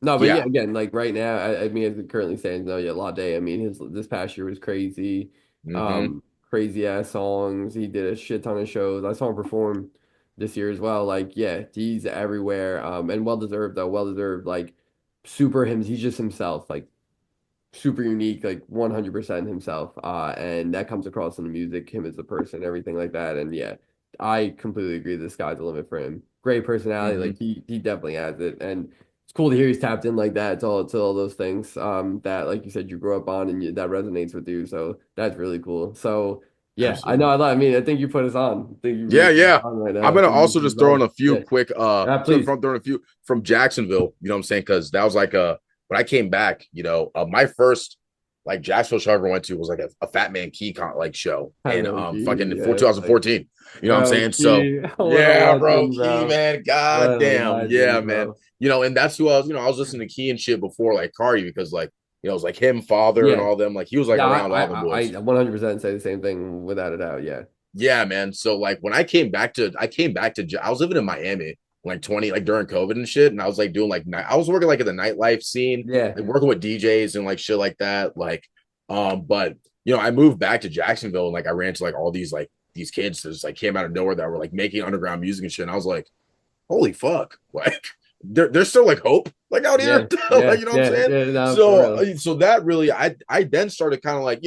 No, but yeah, yeah. again, like right now, I mean, as it currently stands, no, yeah, Lade. I mean, his this past year was crazy, Mm-hmm. crazy ass songs. He did a shit ton of shows. I saw him perform this year as well. Like, yeah, he's everywhere. And well deserved though, well deserved. Like, super him. He's just himself. Like, super unique, like 100% himself. And that comes across in the music, him as a person, everything like that. And yeah, I completely agree. The sky's the limit for him. Great personality, Mm-hmm. like he definitely has it. And it's cool to hear he's tapped in like that to all those things. That like you said, you grew up on and that resonates with you. So that's really cool. So yeah, I know. Absolutely. I mean, I think you put us on. I think you Yeah, really put us yeah. on right now. I'm I gonna think you also put just us throw in on. a few Yeah, quick please. throwing a few from Jacksonville, you know what I'm saying? Because that was like when I came back, you know, my first like Jacksonville show I ever went to was like a Fat Man Key like show Hi, in Loki. fucking Yeah, like 2014. You know what I'm bro, saying? So Key, what a yeah, bro, legend, Key, bro. man, What a goddamn, yeah, legend, man. bro. You know, and that's who I was, you know, I was listening to Key and shit before like Cardi, because like, you know, it was like him, father, and Yeah, all them, like he was like yeah, around all them boys. 100% say the same thing without a doubt. Yeah, Yeah, man. So like when I was living in Miami like 20 like during COVID and shit, and I was like doing like I was working like in the nightlife scene, yeah, like working with DJs and like shit like that. Like But I moved back to Jacksonville and like I ran to like all these kids that just like came out of nowhere that were like making underground music and shit. And I was like, holy fuck, like there's still like hope like out Yeah, here. yeah, Like, you know what I'm yeah, saying? yeah. No, for So real. so that really I then started kind of like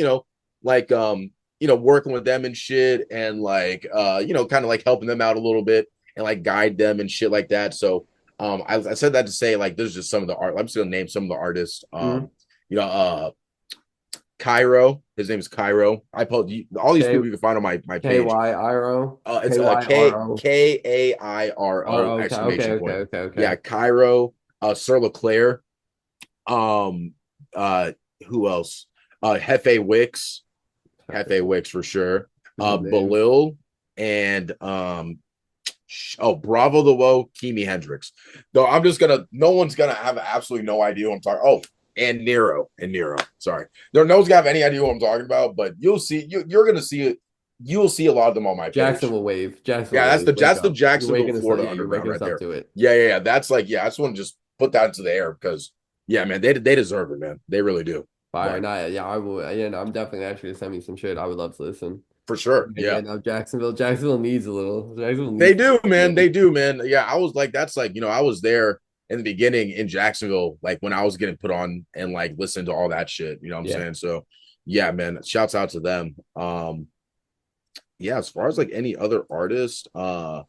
like working with them and shit, and like kind of like helping them out a little bit and like guide them and shit like that. So I said that to say like there's just some of the art. I'm just gonna name some of the artists. Mm. You know Cairo. His name is Cairo. I post all these K people you can find on my K page. Y I R O It's K Y R O R K-K-A-I-R-O O. Okay, okay, exclamation okay, point. okay, Yeah, okay. Cairo, Sir Leclerc, um, uh, who else? Hefe Wicks, Hefe Wicks for sure. Good names. Balil and Bravo the Woe, Kimi Hendrix. Though I'm just gonna, no one's gonna have absolutely no idea what I'm talking. Oh, and Nero. Sorry, no one's gonna have any idea what I'm talking about, but you'll see. You're gonna see it. You'll see a lot of them on my page. Jacksonville Wave. Yeah, Jacksonville Wave. Wake that's the up. You're Jacksonville, waking us up. Florida Yeah, you're underground waking us right up there. to it. Yeah. That's like, yeah, I just want to just put that into the air because yeah, man, they deserve it, man. They really do. Fire. But Nah, yeah, I will. Yeah, no, I'm definitely actually send me some shit. I would love to listen. for sure, Yeah, yeah. no, Jacksonville needs a little. Jacksonville They needs do, yeah. man. They do, man. Yeah, I was like, that's like, I was there in the beginning in Jacksonville, like when I was getting put on and like listen to all that shit. You know what I'm Yeah. saying? So yeah, man. Shouts out to them. Yeah, as far as like any other artist, oh,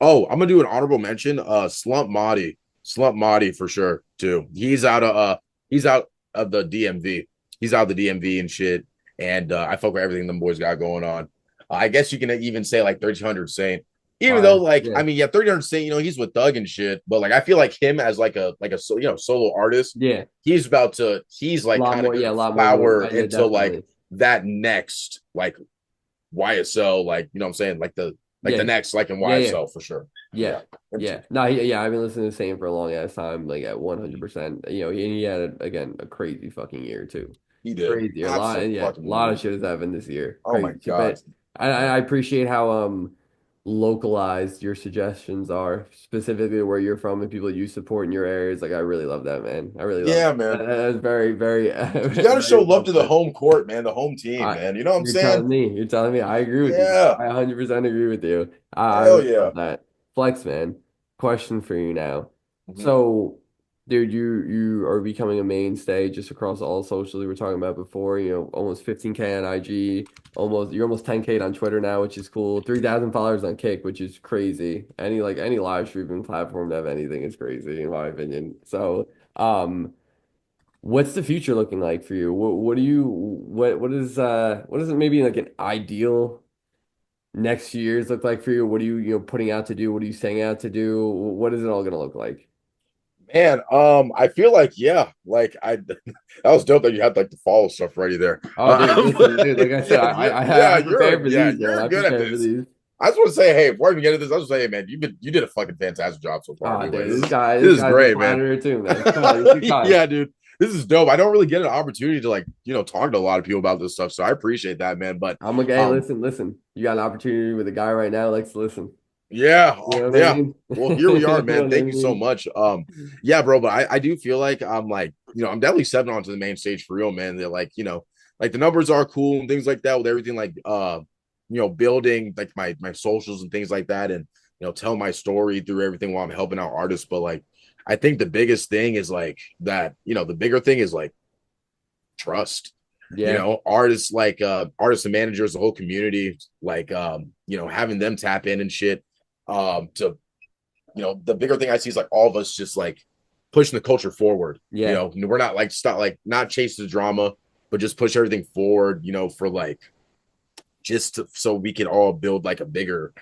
I'm gonna do an honorable mention. Slump Madi for sure too. He's out of the DMV. He's out of the DMV and shit. And I fuck with everything them boys got going on. I guess you can even say like 1300 Saint. Even though Fire. like Yeah. I mean yeah 1300 Saint, he's with Thug and shit, but like I feel like him as like a solo artist, Yeah. he's A like lot kind of more. gonna Yeah, a lot more room. flower Yeah, into like definitely. that next like YSL, like what I'm saying, like the Yeah. next like in Yeah, yeah. YSL for sure. Yeah. Yeah. Him too. Yeah. No, yeah, I've been listening to the same for a long ass time, like at 100%. He had again a crazy fucking year too. He did. Crazy. A lot, yeah, a lot of Absolutely. shit has happened this year. Oh my Crazy shit. God. But I appreciate how localized your suggestions are, specifically where you're from and people you support in your areas. Like I really love that, man. I really love Yeah, that. man. That's very, very, You got to show very love well to the said. home court, man, the home team, I, man. You know what I'm you're saying? telling me, you're telling me. I agree with you. Yeah. I 100% agree with you. I Hell really yeah. love that. Flex, man. Question for you now. Mhm. So, dude, you are becoming a mainstay just across all socials we were talking about before. Almost 15K on IG, you're almost 10K on Twitter now, which is cool. 3,000 followers on Kick, which is crazy. Any live streaming platform to have anything is crazy in my opinion. So, what's the future looking like for you? What do you what is it maybe like an ideal next few years look like for you? What are you putting out to do? What are you setting out to do? What is it all gonna look like? Man, I feel like yeah, like I that was dope that you had like the follow stuff ready there. Oh, dude, listen, dude. Like I said, Yeah, I prepared for these, man. you're I good at prepared for this. these. I just want to say, hey, before I even get into this, I was just say, hey, man, you did a fucking fantastic job so far. Oh, Anyway, dude, this this is guy's a great, man. flatterer too, man. Come on, you're too kind. Yeah, dude, this is dope. I don't really get an opportunity to like talk to a lot of people about this stuff, so I appreciate that, man. But I'm a guy. um, Listen. You got an opportunity with a guy right now who likes to listen. yeah, You know what I yeah. mean? Well, here we are, You know man. what I Thank you so mean? much. Yeah, bro, but I do feel like I'm like, I'm definitely stepping onto the main stage for real, man. They're like, like the numbers are cool and things like that with everything like building like my socials and things like that and tell my story through everything while I'm helping out artists. But like I think the biggest thing is like that, the bigger thing is like trust. Yeah, Artists and managers, the whole community, like having them tap in and shit. To the bigger thing I see is like all of us just like pushing the culture forward. yeah, We're not like stop like not chase the drama, but just push everything forward. For like so we can all build like a bigger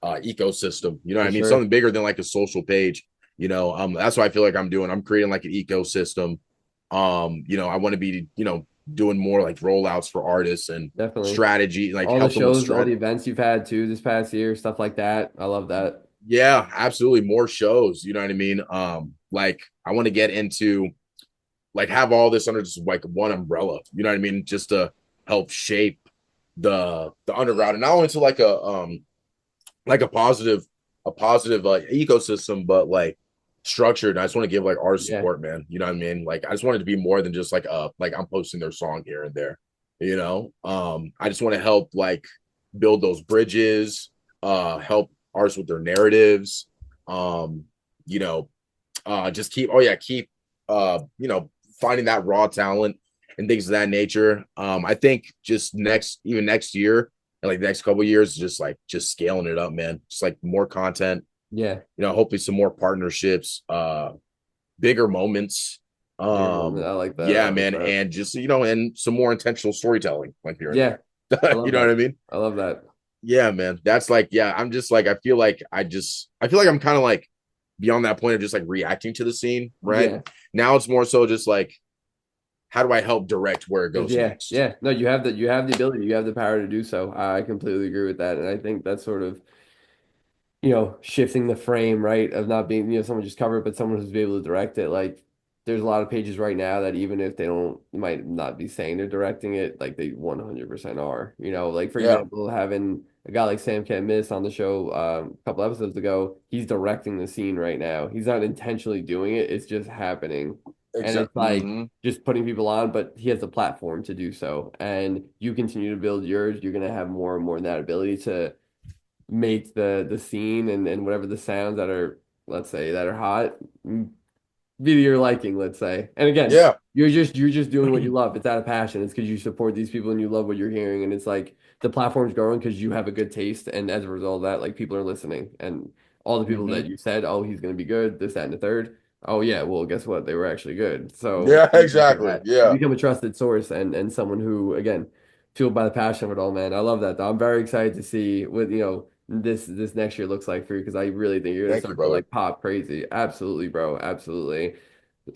ecosystem. You know what for I mean? sure. Something bigger than like a social page. That's what I feel like I'm doing. I'm creating like an ecosystem. I want to be doing more like rollouts for artists and Definitely. strategy, like All the help them with shows, all the strat. events you've had too this past year, stuff like that. I love that. Yeah, absolutely. More shows. You know what I mean? Like I want to get into like have all this under just like one umbrella. You know what I mean? Just to help shape the underground and not only to like a positive ecosystem, but like structured. And I just want to give like artist Yeah. support, man. You know what I mean? Like I just want it to be more than just like I'm posting their song here and there. I just want to help like build those bridges, help artists with their narratives, um, you know, just keep finding that raw talent and things of that nature. I think just next year and like the next couple of years, just scaling it up, man. Just like more content, Yeah, hopefully some more partnerships, bigger moments. bigger moment. I like that. I Yeah, like man, that. and just and some more intentional storytelling like here and Yeah, there. I You love know what that. I mean? I love that. Yeah, man. That's like, yeah, I'm just like, I feel like I'm kind of like beyond that point of just like reacting to the scene, right? Yeah. Now it's more so just like, how do I help direct where it goes Yeah, next? yeah. No, you have the ability, you have the power to do so. I completely agree with that. And I think that's sort of, shifting the frame, right? Of not being, someone just cover it, but someone who's be able to direct it. Like there's a lot of pages right now that even if they don't might not be saying they're directing it, like they 100% are. Like for Yeah, example, having a guy like Sam Can't Miss on the show a couple episodes ago, he's directing the scene right now. He's not intentionally doing it, it's just happening. And it's exactly. like just putting people on, but he has the platform to do so. And you continue to build yours, you're gonna have more and more of that ability to make the scene and whatever the sounds that are, let's say, that are hot be to your liking, let's say. And again, Yeah, you're just doing what you love. It's out of passion. It's because you support these people and you love what you're hearing. And it's like the platform's growing because you have a good taste. And as a result of that, like people are listening. And all the people that hmm you said, oh, he's gonna be good, this, that, and the third. Oh yeah, well, guess what? They were actually good. So yeah, because of exactly. that, you Yeah, become a trusted source and someone who, again, fueled by the passion of it all, man. I love that though. I'm very excited to see what, this next year looks like for you because I really think you're gonna thank you, start to brother. like pop crazy. Absolutely, bro. Absolutely.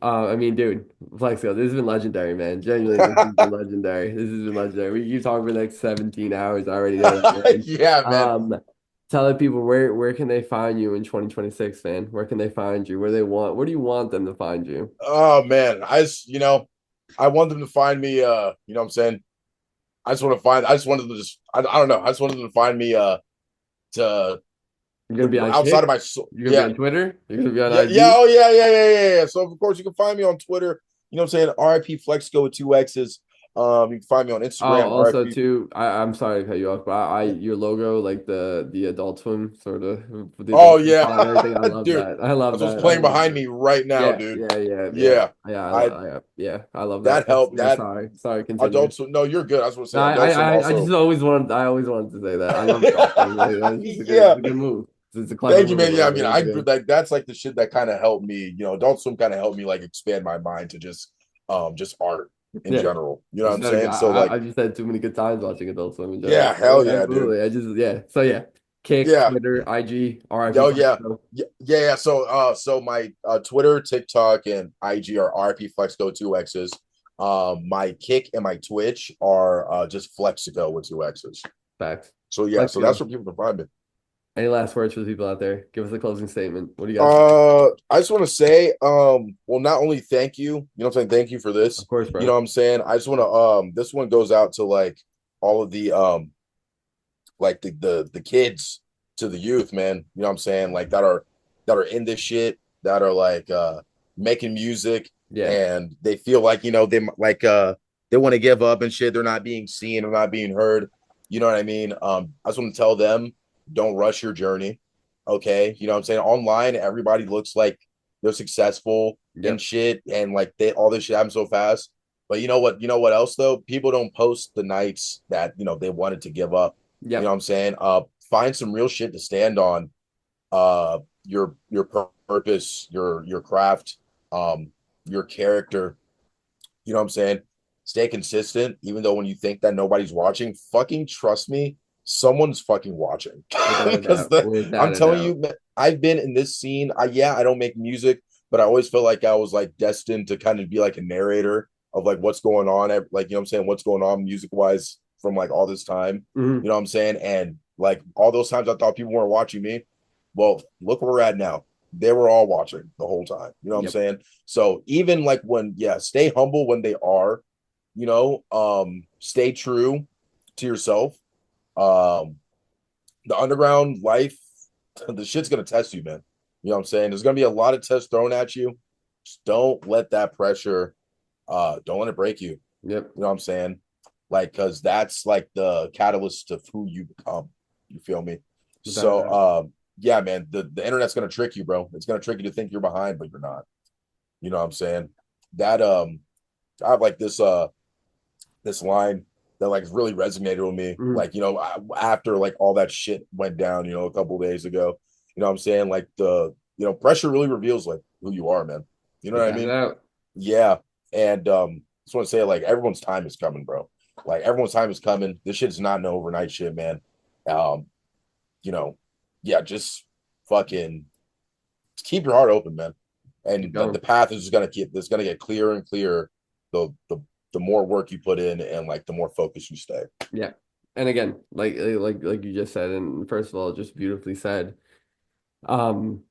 I mean, dude, Flexio, this has been legendary, man. Genuinely, this has been legendary. This has been legendary. We you talk for the next 17 hours. I already know that, man. Yeah, man. Tell the people where can they find you in 2026, man? Where can they find you? Where do you want them to find you? Oh man, I want them to find me. You know what I'm saying? I just wanted them to just, I don't know. I just wanted them to find me. To You're gonna be on outside of Kick? my soul. You're gonna be Yeah, on Twitter? You're gonna be on yeah, yeah. IG? Oh, yeah, yeah, yeah, yeah, yeah. So of course you can find me on Twitter. You know what I'm saying? RIP Flexco with two X's. You can find me on Oh, Instagram. also RIP. too, I'm sorry to cut you off, but your logo, like the Adult Swim sort of the Oh Adult Swim yeah, font and everything. I love dude. that. I love That's what's that. I playing love behind that. me right now, Yeah, dude. yeah, yeah, yeah. Yeah, Yeah, I I love that. that That's helped. yeah, That sorry, continue. Adult Swim. No, you're good. I just want to No, say Adult Swim I just also. always wanted to say that. I love Adult Swim. Like, that's just Yeah, a good move. It's a clever thank you, move. man. I Yeah, I love it. mean, That's I good. like that's like the shit that kind of helped me. Adult Swim kind of helped me like expand my mind to just art in Yeah. general. You know You what just I'm had saying? So like, I just had too many good times watching Adult Swim in yeah, general. hell yeah, dude. Absolutely. I just yeah. So yeah. Kick, Yeah, Twitter, IG, RIP oh yeah. Flexo. Yeah. So my Twitter, TikTok, and IG are RP Flexco two X's. My Kick and my Twitch are just Flexico with two X's. Facts. So yeah, so that's Flexo. where people can find me. Any last words for the people out there? Give us a closing statement. What do you got to say? I just want to say, well, not only thank you, you know what I'm saying, thank you for Of this. course, You know bro. what I'm saying? I just want to this one goes out to like all of the like the kids to the youth, man. You know what I'm saying? Like that are in this shit, that are like making music Yeah. and they feel like, they want to give up and shit. They're not being seen or not being heard. You know what I mean? I just want to tell them, don't rush your journey. Okay. You know what I'm saying? Online, everybody looks like they're successful and Yep. shit, and like they all this shit happens so fast. But you know what else though? People don't post the nights that they wanted to give up. You know what Yep. I'm saying? Find some real shit to stand on. Your purpose, your craft, your character. You know what I'm saying? Stay consistent, even though when you think that nobody's watching, fucking trust me, someone's fucking watching. Without a Because doubt. Without I'm a telling doubt. you, I've been in this scene. I don't make music, but I always felt like I was like destined to kind of be like a narrator of like what's going on, like what I'm saying, what's going on music wise from like all this time. You Hmm. know what I'm saying? And like all those times I thought people weren't watching me. Well, look where we're at now. They were all watching the whole time. You know what I'm Yep. saying? So even like when, yeah, stay humble when they are, stay true to yourself. Um, the underground life, the shit's gonna test you, man. You know what I'm saying? There's gonna be a lot of tests thrown at you. Just don't let that pressure, don't let it break you. Yep. You know what I'm saying? like because that's like the catalyst of who you become. You feel me? Without a So doubt. yeah, man, the internet's gonna trick you, bro. It's gonna trick you to think you're behind, but you're not. You know what I'm saying? That I have like this line that like really resonated with me. Mhm. Like, after like all that shit went down, a couple of days ago. You know what I'm saying? Like pressure really reveals like who you are, man. You know what I Without a mean? doubt. Yeah. And just want to say like everyone's time is coming, bro. Like everyone's time is coming. This shit's not an overnight shit, man. Um, you know, yeah, just fucking keep your heart open, man. Keep And the going. path is just gonna keep it's gonna get clearer and clearer the more work you put in and like the more focused you stay. Yeah. And again, like you just said, and first of all, just beautifully said. Um,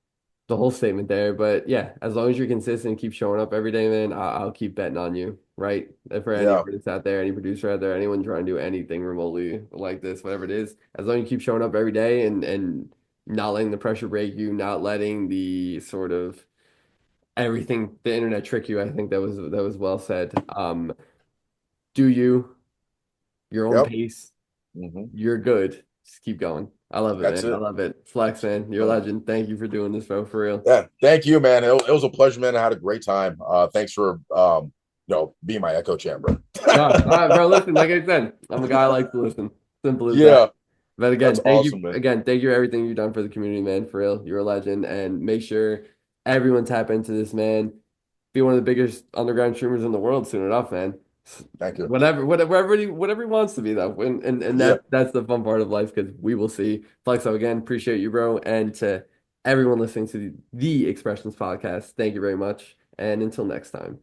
the whole statement there. But yeah, as long as you're consistent, keep showing up every day, man, I'll keep betting on you, right? And for any Yeah. artist out there, any producer out there, anyone trying to do anything remotely like this, whatever it is, as long as you keep showing up every day and not letting the pressure break you, not letting the sort of everything, the internet trick you, I think that was well said. Do you your own Yep. pace, Hmm. you're good. Just keep going. I love it, That's man. I it. love it. Flex, man. You're a legend. Thank you for doing this, bro, for real. Yeah. Thank you, man. It was a pleasure, man. I had a great time. Thanks for being my echo chamber. No, all right, bro. Listen, like I said, I'm a guy who likes to listen. Simple as that. Yeah. But That's again, thank you awesome, man. again. Thank you for everything you've done for the community, man. For real, you're a legend. And make sure everyone tap into this, man. Be one of the biggest underground streamers in the world soon enough, man. Thank you. Whatever he wants to be though. And Yeah. that's the fun part of life because we will see. Flexo again, appreciate you, bro. And to everyone listening to the Expressions podcast, thank you very much. And until next time.